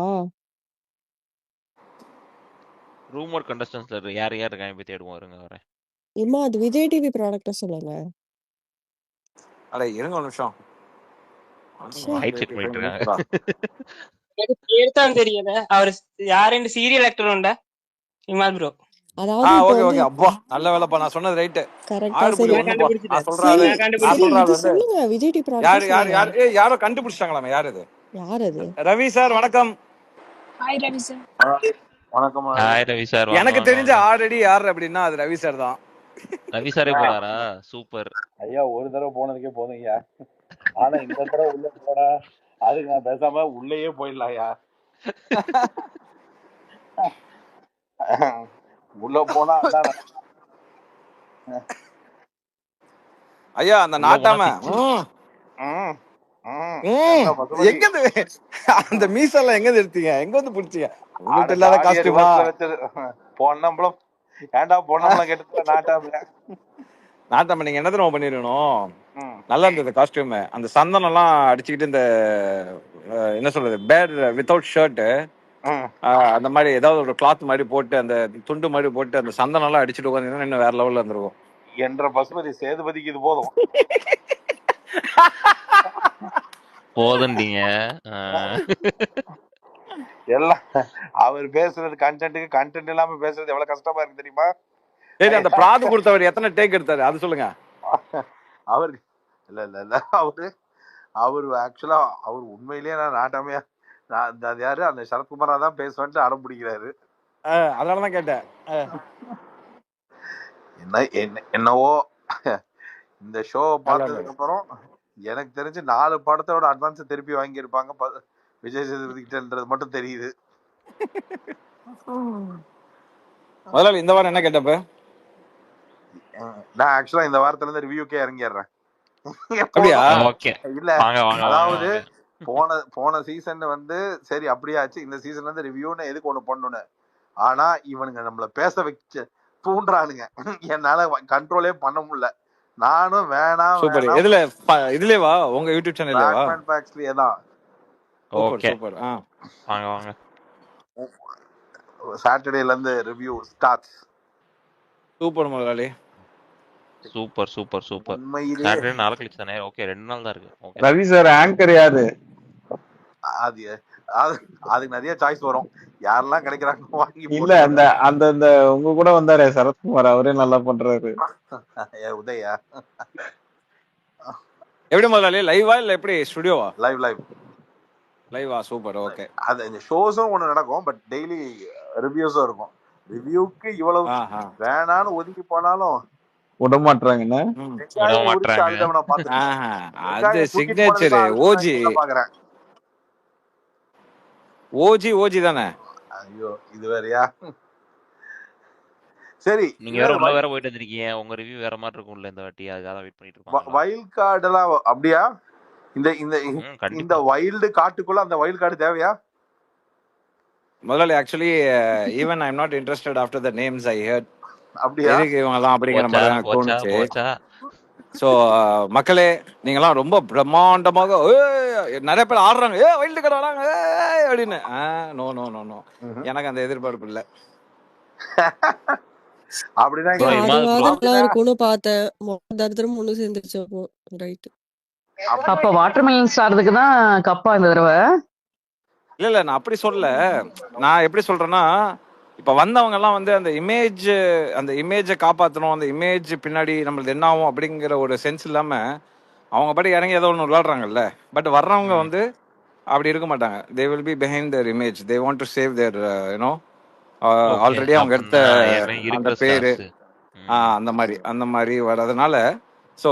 ரூமர் கண்டஸ்டன்ஸ்ல யார் இருக்காங்க போய் தேடுவோம். இருங்க வரேன். இம்மா அது விஜய் டிவி ப்ராடக்டா சொல்லுங்க. அட இருங்க ஒரு நிமிஷம். ஹைட் செட் பண்ணிட்டு இருக்காங்க. எனக்கு பேர் தான் தெரியல. அவர் யாருன்னு சீரியல் ஆக்டர் உண்டா? இமால் ப்ரோ. அதாவது ஓகே ஓகே. அப்பா நல்ல வேலைப்பா. நான் சொன்னது ரைட். கரெக்ட்டா சரி. நான் சொல்றாரு சொல்லுங்க விஜய் டிவி ப்ராடக்ட். யாரோ கண்டுபிடிச்சிட்டாங்களாமே. யார் அது? யார் அது? ரவி சார் வணக்கம். Hi Ravi sir. வணக்கம். Hi Ravi sir. எனக்கு தெரிஞ்ச ஆல்ரெடி யார் அப்படின்னா அது ரவி சார் தான். ரவி சாரே போறாரா? சூப்பர் ஐயா ஒரு தடவை போனதுக்கே போதும் ஐயா. ஆனா இந்த தடவை உள்ள போனா அதுக்கு நான் பேசாம உள்ளேயே போயிடலாம்யா. உள்ள போனா ஐயா அந்த நாட்டாம எங்க அந்த மீசெல்லாம் எங்க எடுத்தீங்க? எங்க வந்து பிடிச்சீங்க? உங்கள்ட்ட இல்லாத காஸ்டியூமா? பொன்னம்பளம் ஏன்டா பொன்னம்பளம் கேட்டு நாட்டாம நீங்க என்ன தெரியுமா பண்ணிருக்கணும்? நல்லா இருந்தது காஸ்டியூம். அந்த சந்தனம் எல்லாம் அடிச்சுக்கிட்டு இந்த என்ன சொல்றது பேர் வித்தவுட் ஷர்ட் அந்த மாதிரி ஏதாவது ஒரு கிளாத் மாதிரி போட்டு அந்த துண்டு மாதிரி போட்டு அந்த சந்தனம் எல்லாம் அடிச்சுட்டு உட்காந்து இன்னும் வேற லெவல்ல இருந்திருக்கும். என்ற பசுமதி சேதுபதிக்கு இது போதும். போதுண்டீங்க எல்லாம் அவர் பேசுறது கண்டென்ட் இல்லாம பேசுறது எவ்வளவு கஷ்டமா இருக்கு தெரியுமா? சரி அந்த பிராது கொடுத்தவர் எத்தனை டேக் எடுத்தாரு அது சொல்லுங்க. அவருக்கு இல்ல அவரு ஆக்சுவலா அவர் உண்மையிலேயே நான் நாட்டாமையா அது யாரு அந்த சரத்குமாரா தான் பேசுவேன்ட்டு அடம் பிடிக்கிறாரு. அதனாலதான் கேட்டேன். என்னவோ இந்த ஷோ பார்த்ததுக்கு அப்புறம் எனக்கு தெரிஞ்சு 4 படத்தோட அட்வான்ஸ் திருப்பி வாங்கியிருப்பாங்க விஜய் சேதுபதி கிட்டன்றது மட்டும் தெரியுது. முதல்ல இந்த வாரம் என்ன கேட்டப்ப நான் ஆக்சுவலா இந்த வாரத்துல இருந்து ரிவ்யூக்கே இறங்கிடுறேன். இல்ல அதாவது போன சீசன் வந்து சரி அப்படியாச்சு. இந்த சீசன்ல இருந்து ரிவ்யூன்னு எதுக்கு ஒண்ணு பண்ணணும்னு. ஆனா இவனுங்க நம்மள பேச வச்சு தூண்டுறானுங்க. என்னால கண்ட்ரோலே பண்ண முடியல. நானும் வேணாம். இதுலவா உங்க யூடியூப் சேனல்ல ஃபேக்டரியே தான். Okay super. வாங்க வாங்க. சாட்டர்டேல இருந்து ரிவ்யூ ஸ்டார்ட்ஸ். சூப்பர் முதலாளி. Super super super. சாட்டர்டே நாளை கழிச்சு தானே? ஓகே 2 நாள் தான் இருக்கு. ஓகே ரவி சார் ஆங்கர் யாரு? அதுக்கு நிறைய சாய்ஸ் வரும். யாரெல்லாம் கிடைக்கிறாங்க வாங்கி. இல்ல அந்த அந்த உங்க கூட வந்தாரே சரத்குமார் அவரே நல்லா பண்றாரு. உதயா எப்படி முதலாளி லைவா இல்ல எப்படி ஸ்டுடியோவா? லைவா. சூப்பர். ஓகே. அது இந்த ஷோஸும் ஒண்ணு நடக்கும். பட் டெய்லி ரிவ்யூஸும் இருக்கும். ரிவ்யூக்கு இவ்வளவு வேணான்னு ஒதுக்கி போனாலும் விட மாட்டாங்கன்னு அது சிக்னேச்சர் ஓஜி தானே? ஐயோ இது வேறயா? சரி நீங்க வேற போயிட்டு வந்திருக்கீங்க. உங்க ரிவ்யூ வேற மாதிரி இருக்கும்ல இந்த வாட்டி. அதுக்காக வெயிட் பண்ணிட்டு இருக்கோம். வைல்ட் கார்டு எல்லாம் அப்படியா? இந்த வைல்டு காட்டுக்குள்ள அந்த வைல்ட் கார்டு தேவையா? முதல்ல actually even I am not interested after the names I heard. அப்படியே இவங்கலாம் அப்படிங்கிற மாதிரி எனக்கு தோணுச்சு. ஸோ மக்களே நீங்களாம் ரொம்ப பிரம்மாண்டமாக நிறைய பேர் ஆடுறாங்க வைல்டு கார்டு ஆடுறாங்க அப்படின்னு. நோ நோ நோ நோ எனக்கு அந்த எதிர்பார்ப்பு இல்லை. அப்படின்னா இருக்கும்னு பார்த்தேன். தரித்திரம் ஒண்ணு சேர்ந்துருச்சு. ரைட் அப்ப வாட்டர்மெலன் ஸ்டாருக்கு தான் கப்பா இந்த தடவை. இல்ல நான் அப்படி சொல்லல. நான் எப்படி சொல்றேன்னா, இப்ப வந்தவங்க எல்லாம் வந்து அந்த இமேஜை காப்பாற்றணும், அந்த இமேஜ் பின்னாடி நம்மளது என்ன ஆகும் அப்படிங்கிற ஒரு சென்ஸ் இல்லாம அவங்க பாட்டி இறங்கி ஏதோ ஒன்று விளையாடுறாங்கல்ல. பட் வர்றவங்க வந்து அப்படி இருக்க மாட்டாங்க. They will be behind their image. They want to save their you know okay already அவங்க எடுத்த அப்படின்னா அந்த இருக்கிற பேரு ஸ்டார்ஸ். அந்த மாதிரி வர்றதுனால so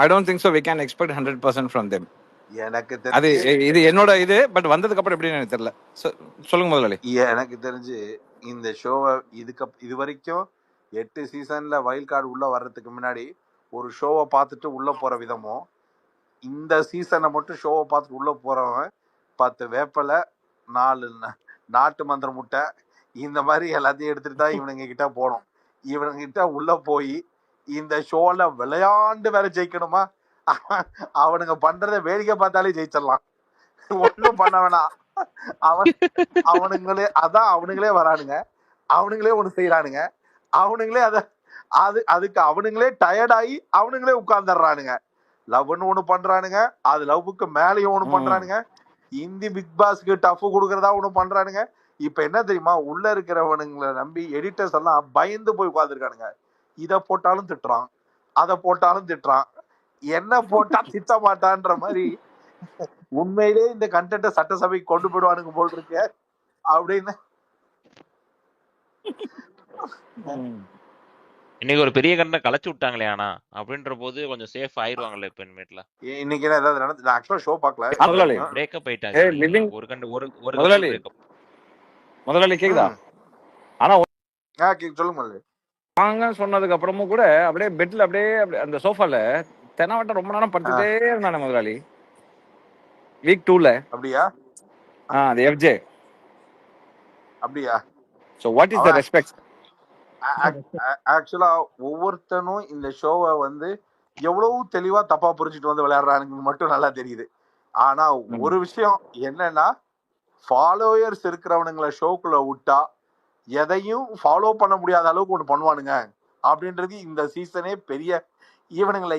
I don't think so we can expect 100% from them. எனக்கு அது தெரிஞ்சு இது என்னோட இது. பட் வந்ததுக்கு அப்புறம் எப்படின்னு எனக்கு தெரியல. சொல்லுங்க முதலாளி. எனக்கு தெரிஞ்சு இந்த ஷோவை இது வரைக்கும் 8 சீசன்ல வைல்ட் கார்டு உள்ள வர்றதுக்கு முன்னாடி ஒரு ஷோவை பார்த்துட்டு உள்ள போற விதமும், இந்த சீசனை மட்டும் ஷோவை பார்த்துட்டு உள்ள போறவன் 10 வேப்பலை 4 நாட்டு மந்திர முட்டை இந்த மாதிரி எல்லாத்தையும் எடுத்துட்டு தான் இவனுங்க கிட்ட போகணும். இவனுங்க கிட்ட உள்ள போய் இந்த ஷோல விளையாண்டு வேற ஜெயிக்கணுமா? அவனுங்க பண்றத வேடிக்கை பார்த்தாலே ஜெயிச்சிடலாம். ஒன்றும் பண்ண வேணாம். அவனுங்களே வரானுங்க, அவனுங்களே ஒண்ணு செய்யறானுங்க, அவனுங்களே அதுக்கு அவனுங்களே டயர்டாகி அவனுங்களே உட்கார்ந்துடுறானுங்க. லவ்னு ஒண்ணு பண்றானுங்க, அது லவ்வுக்கு மேலேயும் ஒண்ணு பண்றானுங்க, இந்தி பிக் பாஸ்க்கு டஃப் கொடுக்கறதா ஒண்ணு பண்றானுங்க. இப்ப என்ன தெரியுமா, உள்ள இருக்கிறவனுங்களை நம்பி எடிட்டர்ஸ் எல்லாம் பயந்து போய் உட்கார்ந்துருக்கானுங்க. இதை போட்டாலும் திட்டுறான், அதை போட்டாலும் திட்டுறான், என்ன போட்டா திட்ட மாட்டான்ற மாதிரி உண்மையிலே இந்த கண்டென்ட்டை சட்டசபைக்கு கொண்டு போயிடுவானுங்க போல் இருக்கு அப்படின்னு. இன்னைக்கு ஒரு பெரிய கண்டை கலைச்சு விட்டாங்களே ஆனா அப்படின்ற போது கொஞ்சம் சேஃப் ஆயிருவாங்கல்ல இப்ப இனிமேட்ல. இன்னைக்கு என்ன ஏதாவது நடந்து? நான் ஆக்சுவலா ஷோ பார்க்கல. முதலாளி பிரேக்கப் ஆயிட்டாங்க. ஒரு கண்டு முதலாளி பிரேக்கப். முதலாளி கேக்குதா? ஆனா சொல்லுங்க முதலாளி. வாங்க சொன்னதுக்கு அப்புறமும் கூட அப்படியே பெட்ல அப்படியே அந்த சோஃபால தெனாவட்ட ரொம்ப நேரம் படுத்துட்டே இருந்தானே முதலாளி. வீக் 2ல அப்படியா? அது எஃப்ஜே. அப்படியா? So what is the respect? ஆக்சுவலா ஒவ்வொருத்தனும் இந்த ஷோவை வந்து எவ்வளவு தெளிவா தப்பா புரிஞ்சுட்டு வந்து விளையாடுறானுங்க மட்டும் நல்லா தெரியுது. ஆனா ஒரு விஷயம் என்னன்னா, ஃபாலோயர்ஸ் இருக்கிறவனுங்களை ஷோக்குள்ள விட்டா எதையும் ஃபாலோ பண்ண முடியாத அளவுக்கு ஒண்ணு பண்ணுவானுங்க அப்படின்றது இந்த சீசனே பெரிய. இவனுங்களை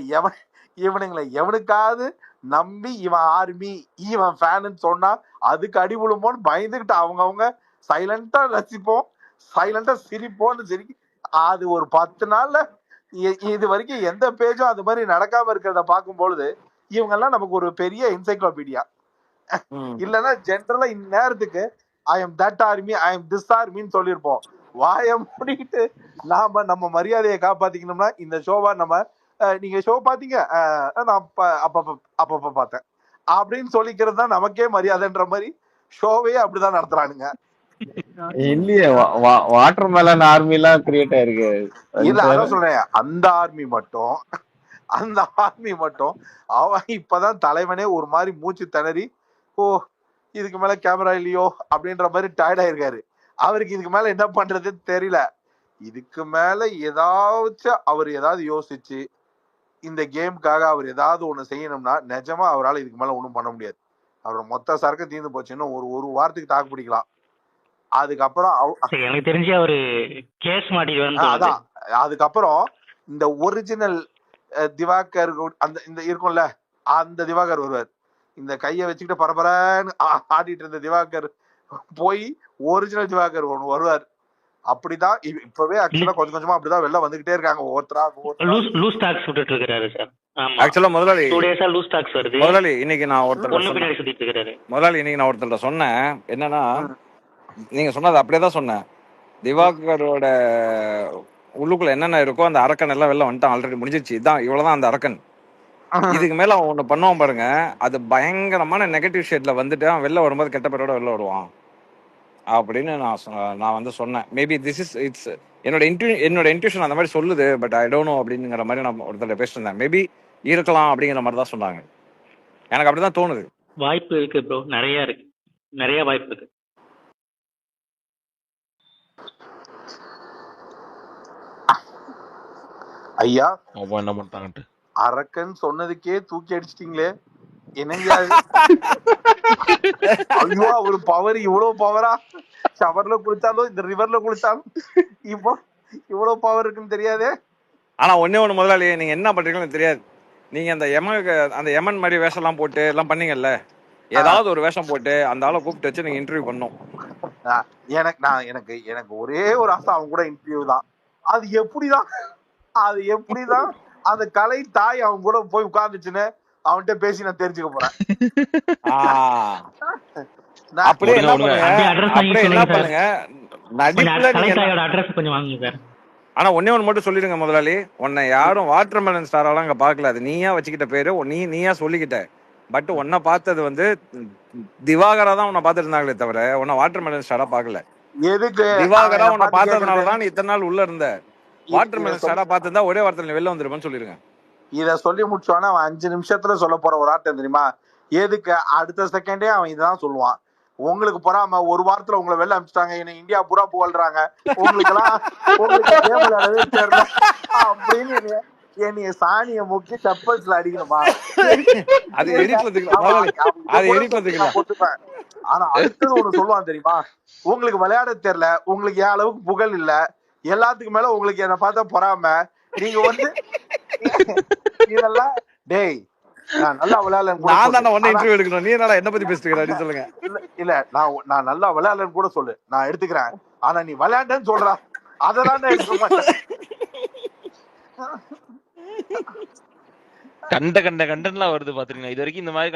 எவனுக்காவது நம்பி இவன் ஆர்மி இவன் ஃபேனு சொன்னா அதுக்கு அடி விழுமோன்னு பயந்துகிட்டு அவங்க சைலண்டா ரசிப்போம், சைலண்டா சிரிப்போம்னு சரி. அது ஒரு 10 நாள்ல இது வரைக்கும் எந்த பேஜும் அது மாதிரி நடக்காம இருக்கிறத பார்க்கும் பொழுது இவங்க எல்லாம் நமக்கு ஒரு பெரிய என்சைக்ளோபீடியா. இல்லைன்னா ஜென்ரலா இந்நேரத்துக்கு I am that army, I am this ஆர்மின்னு சொல்லியிருப்போம். வாய மூடிட்டு நம்ம மரியாதையை காப்பாத்திக்கணும்னா இந்த ஷோவா நம்ம நீங்க ஷோ பாத்தீங்க, நான் அப்பப்ப பார்த்தேன் அப்படின்னு சொல்லிக்கிறது தான் நமக்கே மரியாதைன்ற மாதிரி ஷோவே அப்படிதான் நடத்துறானுங்க. இல்லையே வாட்டர் மெலன் ஆர்மி எல்லாம் கிரியேட் ஆயிருக்கு. இல்ல அதான் சொல்றேன், அந்த ஆர்மி மட்டும் அவன் இப்பதான் தலைவனே ஒரு மாதிரி மூச்சு திணறி, ஓ இதுக்கு மேல கேமரா இல்லையோ அப்படின்ற மாதிரி டயர்ட் ஆயிருக்காரு. அவருக்கு இதுக்கு மேல என்ன பண்றதுன்னு தெரியல. இதுக்கு மேல அவர் ஏதாவது யோசிச்சு இந்த கேமுக்காக அவர் ஏதாவது ஒண்ணு செய்யணும்னா நிஜமா அவரால் இதுக்கு மேல ஒண்ணும் பண்ண முடியாது. அவரோட மொத்த சரக்கு தீர்ந்து போச்சுன்னு ஒரு வாரத்துக்கு தாக்கு பிடிக்கலாம். அதுக்கப்புறம் எனக்கு தெரிஞ்சு அவரு கேஸ் மாட்டிடுவாரு. அதான் அதுக்கப்புறம் இந்த ஒரிஜினல் திவாகர் அந்த இந்த இருக்கும்ல அந்த திவாகர் வருவார். இந்த கையை வச்சுக்கிட்டு பரபரன்னு ஆடிட்டு இருந்த திவாகர் போய் ஒரிஜினல் திவாகர் ஒன்று வருவார். அப்படிதான் இப்பவே ஆக்சுவலா கொஞ்சம் கொஞ்சமா அப்படிதான் வெளில வந்துகிட்டே இருக்காங்க. லூஸ் டாக்ஸ் விட்டுட்டு இருக்காரு சார். ஆக்சுவலா முதலாளி 2 டேஸா லூஸ் டாக்ஸ் வருது. முதலாளி இன்னைக்கு நான் ஒருத்தர் சொன்னேன் என்னன்னா, நீங்க சொன்னது அப்படியே தான் சொன்னேன். திவாகரோட உள்ளுக்குள்ள என்னென்ன இருக்கோ அந்த அரக்கன் எல்லாம் வெளில வந்துட்டான். ஆல்ரெடி முடிஞ்சிருச்சு. இதான் இவ்வளவுதான் அந்த அரக்கன். இதுக்கு மேல அவன் ஒண்ணு பண்ணுவான் பாருங்க, அது பயங்கரமான நெகட்டிவ் ஷேட்ல வந்துட்டு அவன் வெளில வரும்போது கெட்ட பேரோட வெளில வருவான் அப்படின்னு நான் வந்து சொன்னேன். மேபி திஸ் இஸ் இட்ஸ் என்னோட இன்ட்யூஷன் அந்த மாதிரி சொல்லுது. பட் ஐ டோன்ட் நோ அப்படிங்கிற மாதிரி நான் ஒருத்தர் பேசியிருந்தேன். மேபி இருக்கலாம் அப்படிங்கிற மாதிரி தான் சொன்னாங்க. எனக்கு அப்படிதான் தோணுது. வாய்ப்பு இருக்கு ப்ரோ, நிறைய வாய்ப்பு இருக்கு. ஐயா என்ன பண்றாங்கட்டு அரக்கன் சொன்னதுக்கே தூக்கி அடிச்சிட்டீங்களே, என்னங்க ஐயோ ஒரு பவர், இவ்வளவு பவரா? ஷவர்ல குளிச்சாலும் இந்த ரிவர்ல குளிச்சாலும் இப்போ இவ்வளவு பவர் இருக்குன்னு தெரியாதே. ஆனா ஒண்ணே ஒண்ணு முதலாளி, நீங்க என்ன பண்றீங்கன்னு தெரியாது. நீங்க அந்த யமன் மாதிரி வேஷம் எல்லாம் போட்டு எல்லாம் பண்ணீங்கல்ல, ஆ, ஏதாவது ஒரு வேஷம் போட்டு அந்த ஆளை கூப்பிட்டு வச்சு நீங்க இன்டர்வியூ பண்ணணும். ஆ, எனக்கு ஒரே ஒரு ஆசை அவங்க கூட இன்டர்வியூ தான். அது எப்படிதான் அந்த கலை தாய் அவங்க கூட போய் உட்கார்ந்துச்சுன்னு அவன்கிட்ட பேசி நான் தெரிஞ்சுக்க போறேன். ஆ, நான் அப்படியே என்ன விடுங்க பண்ணுங்க, அப்படியே அட்ரஸ் வாங்கி அப்படியே என்ன சொல்லுங்க சார். பண்ணுங்க, கொஞ்சம் நடிப்புல நீங்க கலைத்தாயோட அட்ரஸ் கொஞ்சம் வாங்குங்க சார். ஆனா ஒன்னே ஒன்று மட்டும் சொல்லிடுங்க முதலாளி, உன்னை யாரும் வாட்டர்மெலன் ஸ்டாரெல்லாம் அங்க பார்க்கல. அது நீயா வச்சுக்கிட்ட பேரு, நீயா சொல்லிக்கிட்ட. பட் உன்னை பார்த்தது வந்து திவாகரா தான் உன்னை பார்த்துட்டு இருந்தாங்களே தவிர உன்னை வாட்டர்மெலன் ஸ்டாரா பார்க்கல. எதுக்கு அவன் திவாகரா என்னை உன்னை பார்த்து கேக்குறது? பார்த்ததுனாலதான் நீ இத்தனை நாள் உள்ள இருந்த. இத வாட்டர்மெலன் சொல்லி ஸ்டாரா பார்த்திருந்தா ஒரே வாரத்துல நீ வெளில வந்துருப்பேன்னு சொல்லிருங்க. இத சொல்லி முடிச்சோன்னா அவன் 5 நிமிஷத்துல சொல்ல போற ஒரு ஆட்டம் தெரியுமா? எதுக்கு அடுத்த செகண்டே அவன் இதான் சொல்லுவான். உங்களுக்கு பொறாம ஒரு வாரத்துல உங்களை வெளில அனுப்பிச்சிட்டாங்க, என்ன இந்தியா பூரா புகழ்றாங்க, உங்களுக்கு கேம் விளையாடவே தெரியல அப்படின்னு என்னைய சாணிய முக்கி செப்பல்ஸ்ல அடிக்கணுமா? அது எடிட்ல தூக்கலாம் முதலாளி, அது எடிட்ல தூக்கலாம். போட்டுப்பேன். ஆனா அடுத்தது ஒண்ணு சொல்லுவான் தெரியுமா? உங்களுக்கு விளையாட தெரியல, உங்களுக்கு என் அளவுக்கு புகழ் இல்ல, எல்லாத்துக்கு மேல உங்களுக்கு என்ன பார்த்தா பொறாம, நீங்க வந்து இதெல்லாம் டேய் நான் நல்லா விளையாடலன்னு கூட நான் சொல்லு. தானே உன்னை ஆனா இன்டர்வியூ எடுக்கணும், நீ என்னடா என்ன பத்தி பேசிட்டு அப்படின்னு சொல்லுங்க. இல்ல நான் நல்லா விளையாடலன்னு கூட சொல்லு, நான் எடுத்துக்கிறேன். ஆனா நீ விளையாண்டேன்னு சொல்றா, அதெல்லாம் நான் எடுக்க மாட்டேன். கண்டென்ட்லாம் வருது பாத்துருக்கீங்க இது வரைக்கும் இந்த மாதிரி